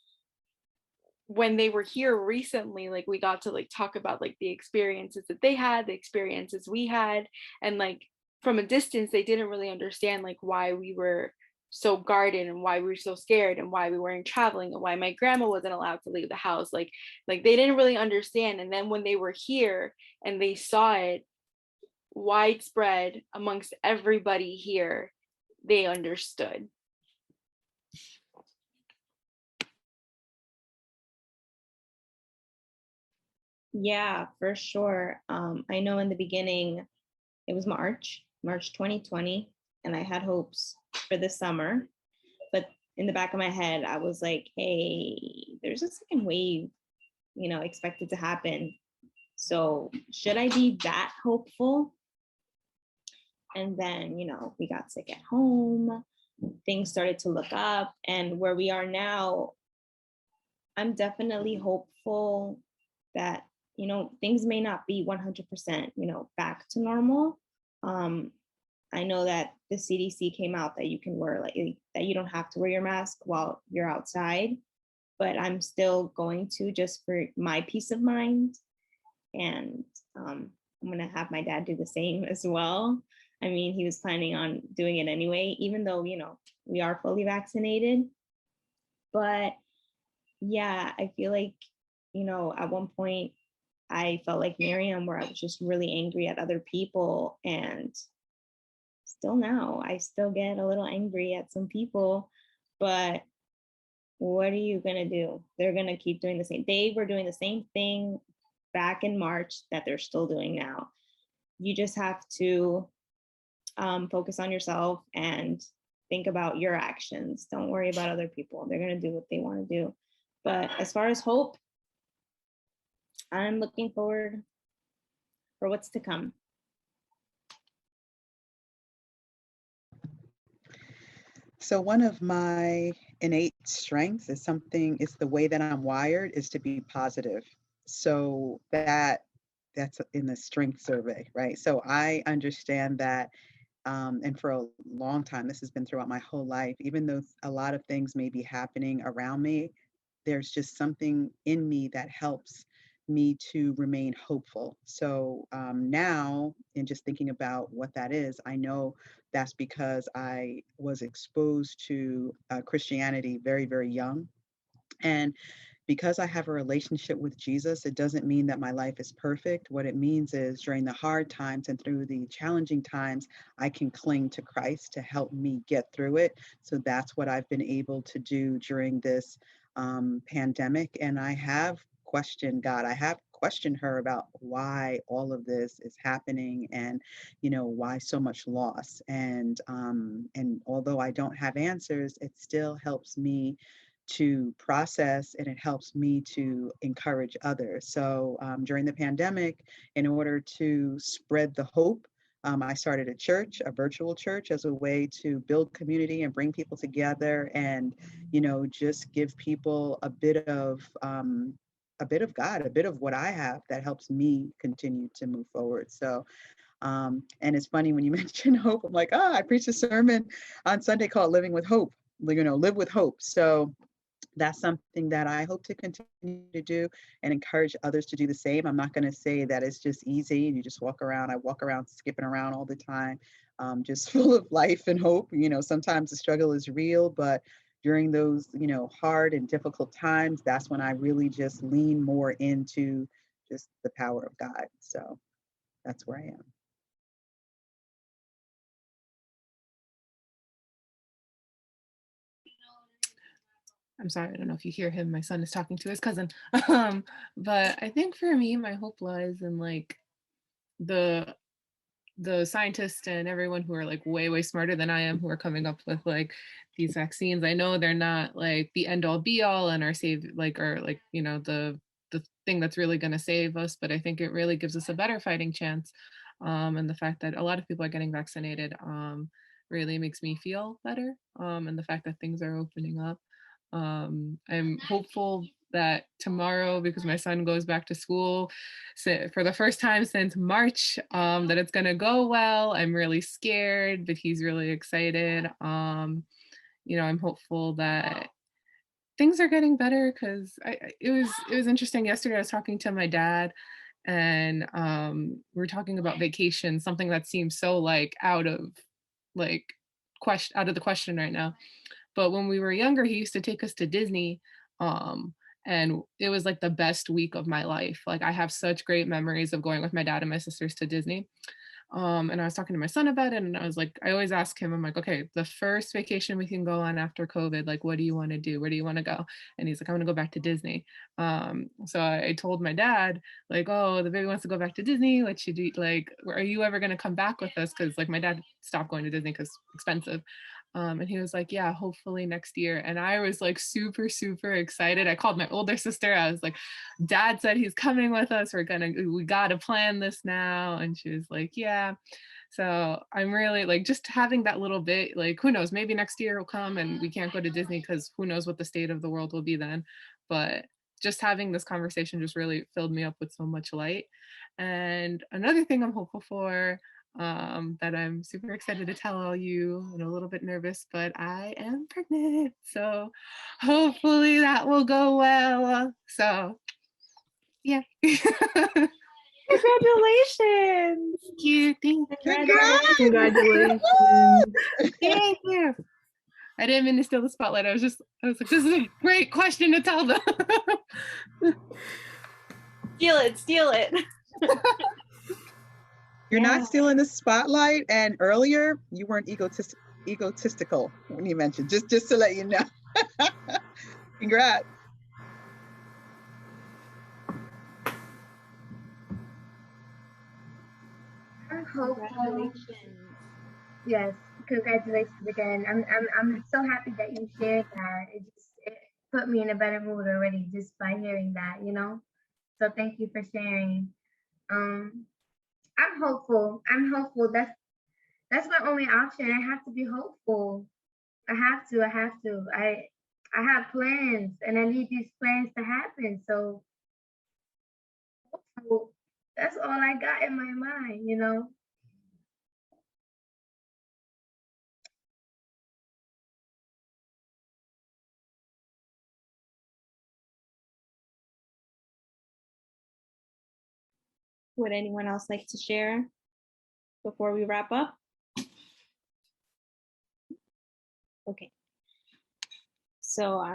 when they were here recently, like we got to like talk about like the experiences that they had, the experiences we had, and like from a distance they didn't really understand like why we were so guarded and why we were so scared and why we weren't traveling and why my grandma wasn't allowed to leave the house. Like they didn't really understand. And then when they were here and they saw it widespread amongst everybody here, they understood. Yeah, for sure. I know in the beginning, it was March 2020, and I had hopes for the summer. But in the back of my head, I was like, hey, there's a second wave, expected to happen. So should I be that hopeful? And then, we got sick at home. things started to look up, and where we are now, I'm definitely hopeful that, things may not be 100%, back to normal. I know that the CDC came out that you can wear, like, that you don't have to wear your mask while you're outside, but I'm still going to, just for my peace of mind. And I'm gonna have my dad do the same as well. I mean, he was planning on doing it anyway, even though, we are fully vaccinated. But yeah, I feel like, at one point I felt like Miriam, where I was just really angry at other people. And still now, I still get a little angry at some people. But what are you going to do? They're going to keep doing the same. They were doing the same thing back in March that they're still doing now. You just have to focus on yourself and think about your actions. Don't worry about other people. They're going to do what they want to do. But as far as hope, I'm looking forward for what's to come. So one of my innate strengths is the way that I'm wired is to be positive. So that's in the strength survey, right? So I understand that, and for a long time, this has been throughout my whole life, even though a lot of things may be happening around me, there's just something in me that helps me to remain hopeful. So now, in just thinking about what that is, I know that's because I was exposed to Christianity very, very young. And because I have a relationship with Jesus, it doesn't mean that my life is perfect. What it means is during the hard times and through the challenging times, I can cling to Christ to help me get through it. So that's what I've been able to do during this pandemic. And I have questioned God. I have questioned her about why all of this is happening, and why so much loss. And although I don't have answers, it still helps me to process, and it helps me to encourage others. So during the pandemic, in order to spread the hope, I started a church, a virtual church, as a way to build community and bring people together, and just give people a bit of God, a bit of what I have that helps me continue to move forward. So and it's funny when you mention hope, I'm like, I preached a sermon on Sunday called Living with Hope, live with hope. So that's something that I hope to continue to do and encourage others to do the same. I'm not going to say that it's just easy and you just walk around. I walk around skipping around all the time, just full of life and hope. Sometimes the struggle is real, but during those, hard and difficult times, that's when I really just lean more into just the power of God. So that's where I am. I'm sorry, I don't know if you hear him. My son is talking to his cousin. But I think for me, my hope lies in like the scientists and everyone who are like way, way smarter than I am, who are coming up with like these vaccines. I know they're not like the end all be all and are the thing that's really going to save us, but I think it really gives us a better fighting chance. And the fact that a lot of people are getting vaccinated really makes me feel better. And the fact that things are opening up. I'm hopeful that tomorrow, because my son goes back to school for the first time since March, that it's going to go well. I'm really scared, but he's really excited. I'm hopeful that things are getting better, because it was interesting. Yesterday I was talking to my dad, and we were talking about vacation, something that seems so like out of the question right now. But when we were younger, he used to take us to Disney. And it was like the best week of my life. Like I have such great memories of going with my dad and my sisters to Disney. And I was talking to my son about it, and I was like, I always ask him, I'm like, okay, the first vacation we can go on after COVID, like, what do you want to do? Where do you want to go? And he's like, I want to go back to Disney. So I told my dad, like, oh, the baby wants to go back to Disney. What should you like? Are you ever going to come back with us? Because like my dad stopped going to Disney because it's expensive. And he was like, yeah, hopefully next year. And I was like super, super excited. I called my older sister. I was like, Dad said he's coming with us. We got to plan this now. And she was like, yeah. So I'm really like, just having that little bit, like, who knows, maybe next year will come and we can't go to Disney because who knows what the state of the world will be then. But just having this conversation just really filled me up with so much light. And another thing I'm hopeful for, that I'm super excited to tell all you, and a little bit nervous, but I am pregnant. So hopefully that will go well. So yeah. Congratulations. Thank you. Thank you. Congrats! Congratulations. Thank you. I didn't mean to steal the spotlight. I was like, this is a great question to tell them. Steal it. You're Yeah. not stealing the spotlight, and earlier you weren't egotistical when you mentioned, just to let you know. Congrats. I'm hopeful. Congratulations. Yes, congratulations again. I'm so happy that you shared that. It put me in a better mood already just by hearing that, you know. So thank you for sharing. Um, I'm hopeful. I'm hopeful. That's my only option. I have to be hopeful. I have to. I have to. I have plans, and I need these plans to happen. So hopeful. That's all I got in my mind, you know. Would anyone else like to share before we wrap up? Okay. So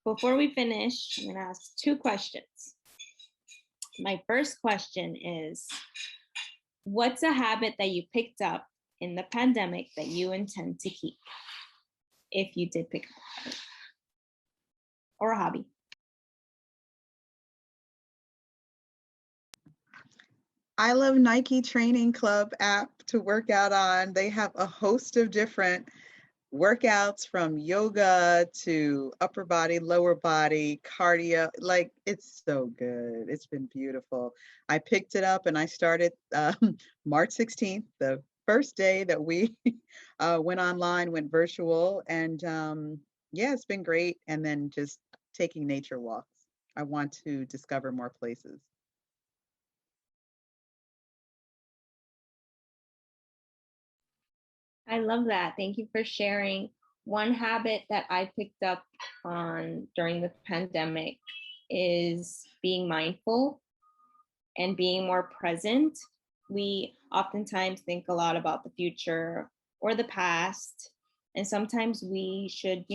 before we finish, I'm going to ask 2 questions. My first question is, what's a habit that you picked up in the pandemic that you intend to keep? If you did pick up a habit or a hobby. I love Nike Training Club app to work out on. They have a host of different workouts, from yoga to upper body, lower body, cardio. Like, it's so good. It's been beautiful. I picked it up and I started March 16th, the first day that we went online, went virtual. And yeah, it's been great. And then just taking nature walks. I want to discover more places. I love that. Thank you for sharing. One habit that I picked up on during the pandemic is being mindful and being more present. We oftentimes think a lot about the future or the past, and sometimes we should,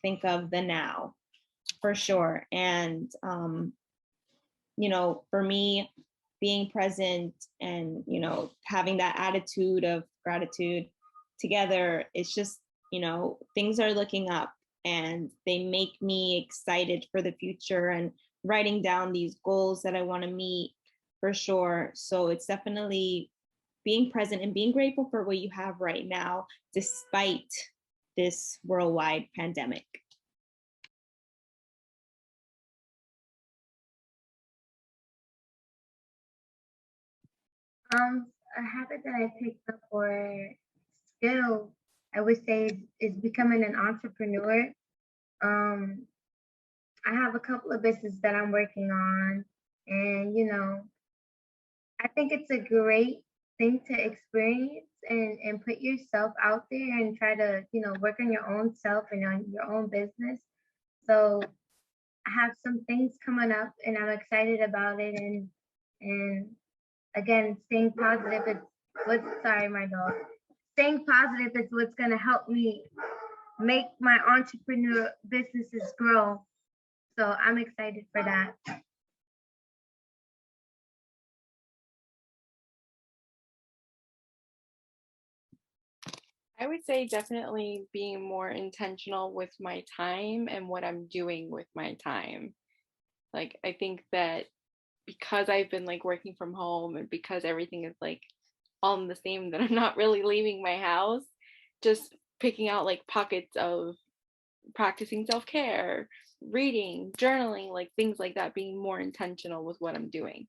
think of the now for sure. And, for me, being present and, having that attitude of gratitude together, it's just, things are looking up and they make me excited for the future and writing down these goals that I want to meet for sure. So it's definitely being present and being grateful for what you have right now, despite this worldwide pandemic. A habit that I picked up, or skill, I would say, is becoming an entrepreneur. Um, I have a couple of businesses that I'm working on, and I think it's a great thing to experience and put yourself out there and try to, work on your own self and on your own business. So I have some things coming up and I'm excited about it, and again, staying positive is sorry, my dog. Staying positive is what's gonna help me make my entrepreneur businesses grow. So I'm excited for that. I would say definitely being more intentional with my time and what I'm doing with my time. Like, I think that because I've been like working from home and because everything is like all in the same, that I'm not really leaving my house, just picking out like pockets of practicing self-care, reading, journaling, like things like that, being more intentional with what I'm doing.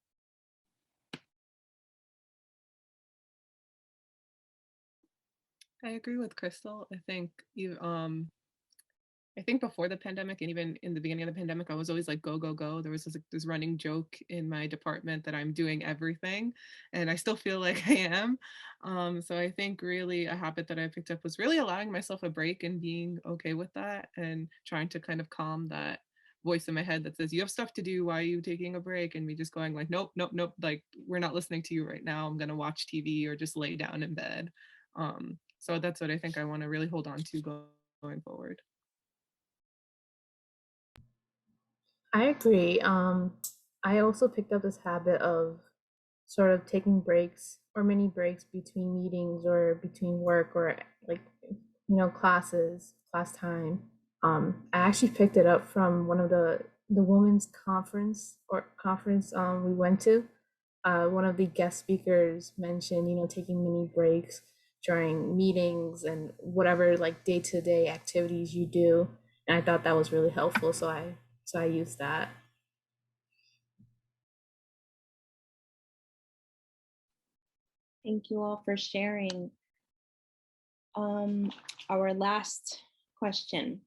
I agree with Crystal. I think before the pandemic and even in the beginning of the pandemic, I was always like, go, go, go. There was this running joke in my department that I'm doing everything, and I still feel like I am. So I think really a habit that I picked up was really allowing myself a break and being okay with that and trying to kind of calm that voice in my head that says, you have stuff to do. Why are you taking a break? And me just going like, nope, nope, nope. Like, we're not listening to you right now. I'm going to watch TV or just lay down in bed. So that's what I think I want to really hold on to going forward. I agree. I also picked up this habit of sort of taking breaks or mini breaks between meetings or between work or like, classes, class time. I actually picked it up from one of the women's conference we went to. One of the guest speakers mentioned, taking mini breaks during meetings and whatever like day-to-day activities you do. And I thought that was really helpful. So I used that. Thank you all for sharing. Our last question.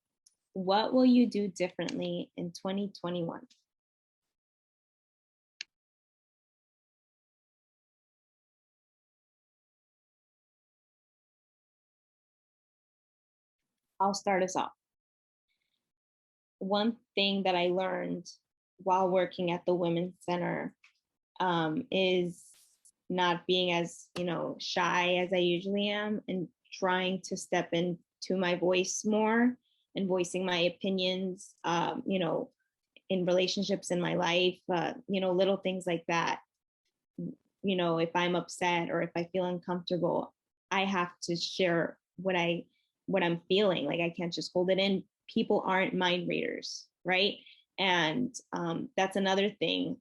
What will you do differently in 2021? I'll start us off. One thing that I learned while working at the Women's Center is not being as, shy as I usually am and trying to step into my voice more and voicing my opinions, in relationships in my life, little things like that. If I'm upset or if I feel uncomfortable, I have to share what I'm feeling. Like, I can't just hold it in. People aren't mind readers, right? And that's another thing.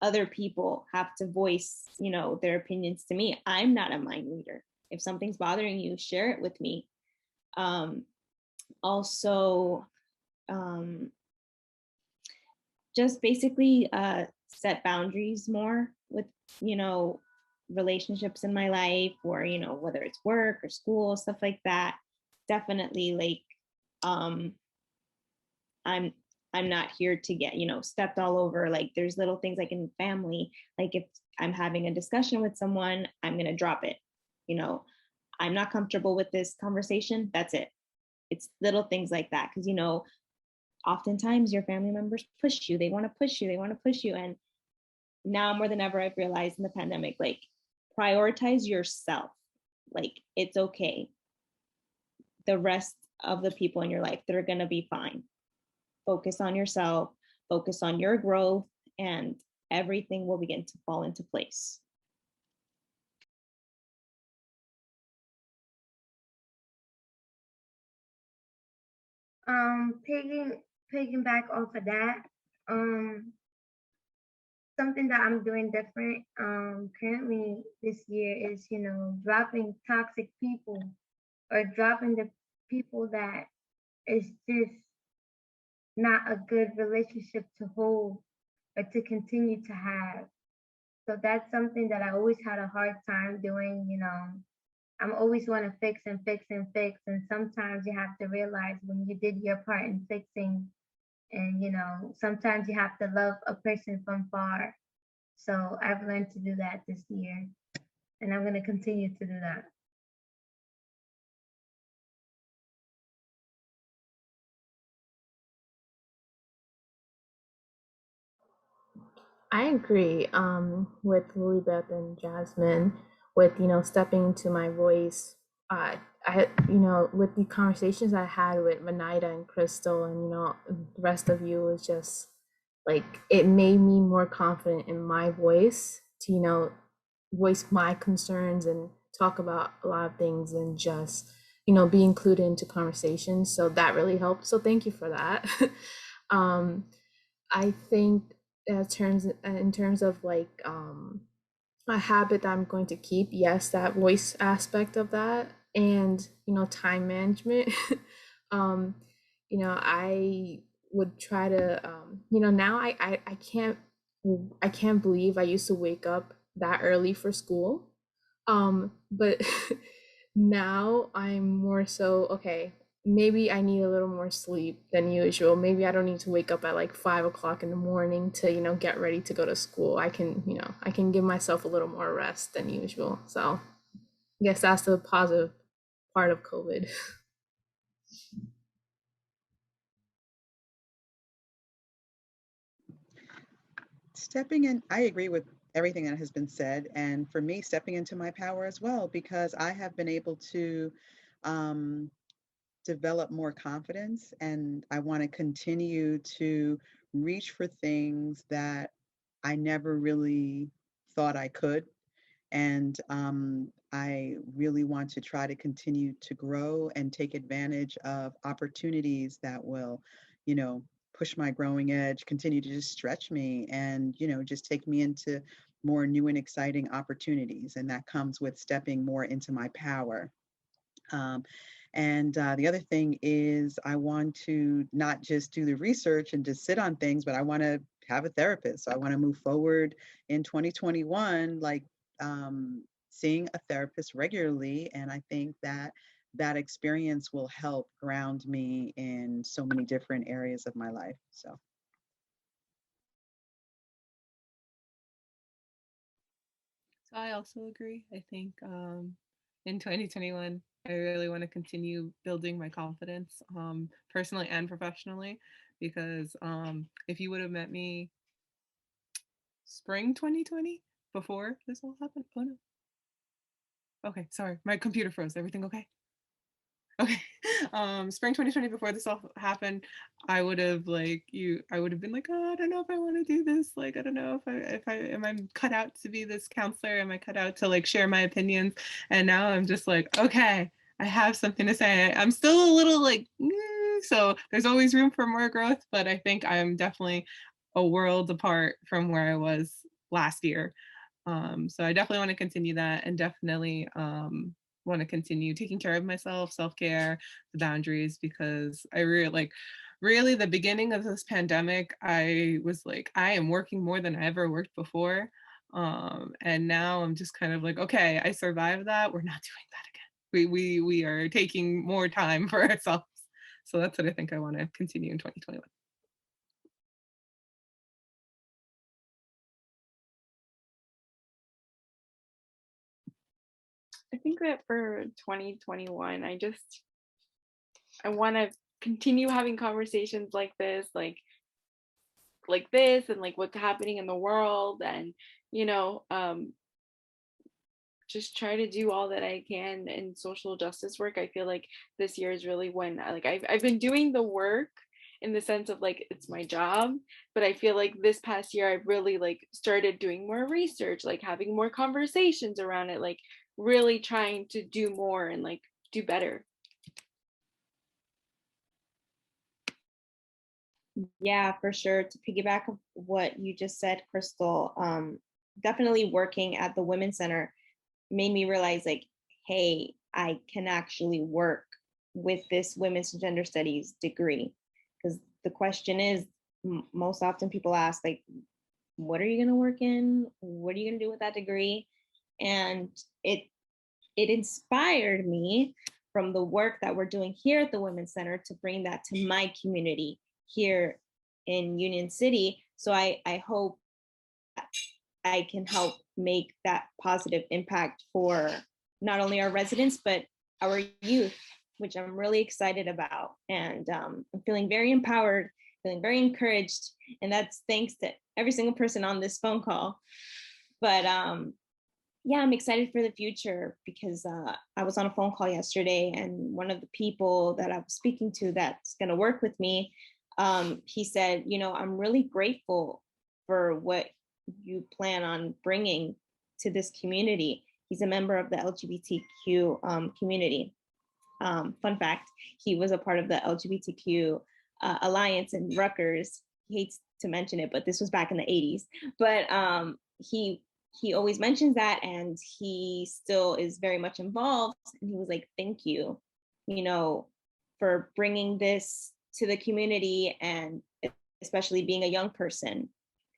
Other people have to voice, their opinions to me. I'm not a mind reader. If something's bothering you, share it with me. Also, just basically set boundaries more with, relationships in my life, or, whether it's work or school, stuff like that. Definitely, like, I'm not here to get, stepped all over. Like, there's little things like in family, like if I'm having a discussion with someone, I'm going to drop it. I'm not comfortable with this conversation. That's it. It's little things like that. Cause oftentimes your family members push you. They want to push you. They want to push you. And now more than ever, I've realized in the pandemic, like, prioritize yourself. Like, it's okay. The rest of the people in your life, they're going to be fine. Focus on yourself, focus on your growth, and everything will begin to fall into place. Piggyback off of that, something that I'm doing different currently this year is, dropping toxic people or dropping the people that is just not a good relationship to hold or to continue to have. So that's something that I always had a hard time doing. I'm always want to fix and fix and fix. And sometimes you have to realize when you did your part in fixing, and, sometimes you have to love a person from far. So I've learned to do that this year, and I'm going to continue to do that. I agree with Lilybeth and Jasmine with, stepping into my voice. With the conversations I had with Manida and Crystal and, the rest of you, was just like, it made me more confident in my voice to, voice my concerns and talk about a lot of things and just, be included into conversations. So that really helped. So thank you for that. I think in terms of like a habit that I'm going to keep, yes, that voice aspect of that, and time management. I would try to now I can't believe I used to wake up that early for school. But now I'm more so, okay, maybe I need a little more sleep than usual. Maybe I don't need to wake up at like 5 o'clock in the morning to, get ready to go to school. I can give myself a little more rest than usual. So I guess that's the positive part of COVID. Stepping in, I agree with everything that has been said. And for me, stepping into my power as well, because I have been able to um, develop more confidence, and I want to continue to reach for things that I never really thought I could. And I really want to try to continue to grow and take advantage of opportunities that will, you know, push my growing edge, continue to just stretch me and, just take me into more new and exciting opportunities. And that comes with stepping more into my power. Um, and the other thing is, I want to not just do the research and just sit on things, but I want to have a therapist. So I want to move forward in 2021, like seeing a therapist regularly. And I think that that experience will help ground me in so many different areas of my life. So. So I also agree. I think in 2021, I really want to continue building my confidence, personally and professionally, because if you would have met me spring 2020 before this all happened, oh no. Okay, sorry, my computer froze. Everything okay? Okay. Spring 2020, before this all happened, I would have I would have been like, oh, I don't know if I want to do this. Like, I don't know if I am I cut out to be this counselor? Am I cut out to like share my opinions? And now I'm just like, okay, I have something to say. I'm still a little like, so there's always room for more growth, but I think I'm definitely a world apart from where I was last year. So I definitely want to continue that, and definitely want to continue taking care of myself, self-care, the boundaries, because I really the beginning of this pandemic, I was like, I am working more than I ever worked before. And now I'm just kind of like, okay, I survived that. We're not doing that again. We are taking more time for ourselves. So that's what I think I want to continue in 2021. I think that for 2021, I want to continue having conversations like this, and like what's happening in the world, and you know, just try to do all that I can in social justice work. I feel like this year is really when I've been doing the work in the sense of like it's my job, but I feel like this past year I've really like started doing more research, like having more conversations around it, like really trying to do more and like do better. Yeah, for sure. To piggyback of what you just said, Crystal, definitely working at the Women's Center made me realize like, hey, I can actually work with this women's and gender studies degree. Because the question is, most often people ask like, what are you going to work in? What are you going to do with that degree? And it inspired me from the work that we're doing here at the Women's Center to bring that to my community here in Union City. So I hope I can help make that positive impact for not only our residents, but our youth, which I'm really excited about. And I'm feeling very empowered, feeling very encouraged. And that's thanks to every single person on this phone call. But yeah, I'm excited for the future because I was on a phone call yesterday, and one of the people that I was speaking to that's going to work with me, he said, I'm really grateful for what you plan on bringing to this community. He's a member of the LGBTQ community. Fun fact, he was a part of the LGBTQ Alliance in Rutgers. He hates to mention it, but this was back in the 80s. But he always mentions that, and he still is very much involved. And he was like, thank you, for bringing this to the community, and especially being a young person,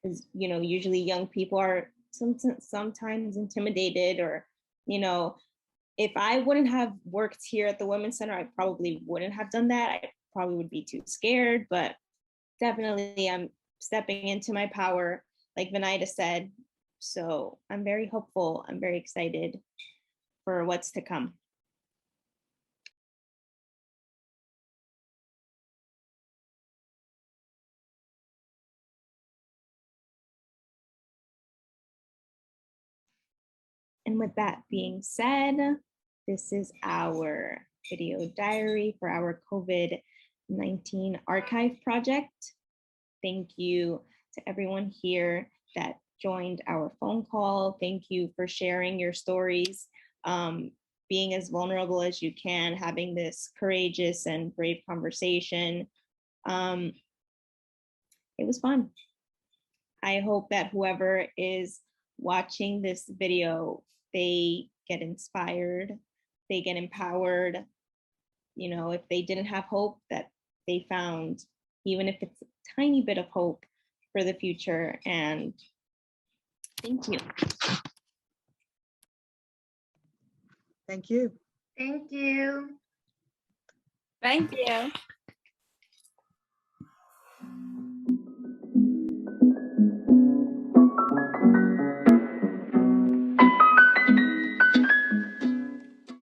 because, usually young people are sometimes intimidated, or, if I wouldn't have worked here at the Women's Center, I probably wouldn't have done that. I probably would be too scared, but definitely I'm stepping into my power, like Venida said. So I'm very hopeful. I'm very excited for what's to come. And with that being said, this is our video diary for our COVID-19 Archive Project. Thank you to everyone here that joined our phone call. Thank you for sharing your stories, being as vulnerable as you can, having this courageous and brave conversation. It was fun. I hope that whoever is watching this video, they get inspired, they get empowered. You know, if they didn't have hope, that they found, even if it's a tiny bit of hope for the future. And thank you. Thank you. Thank you. Thank you.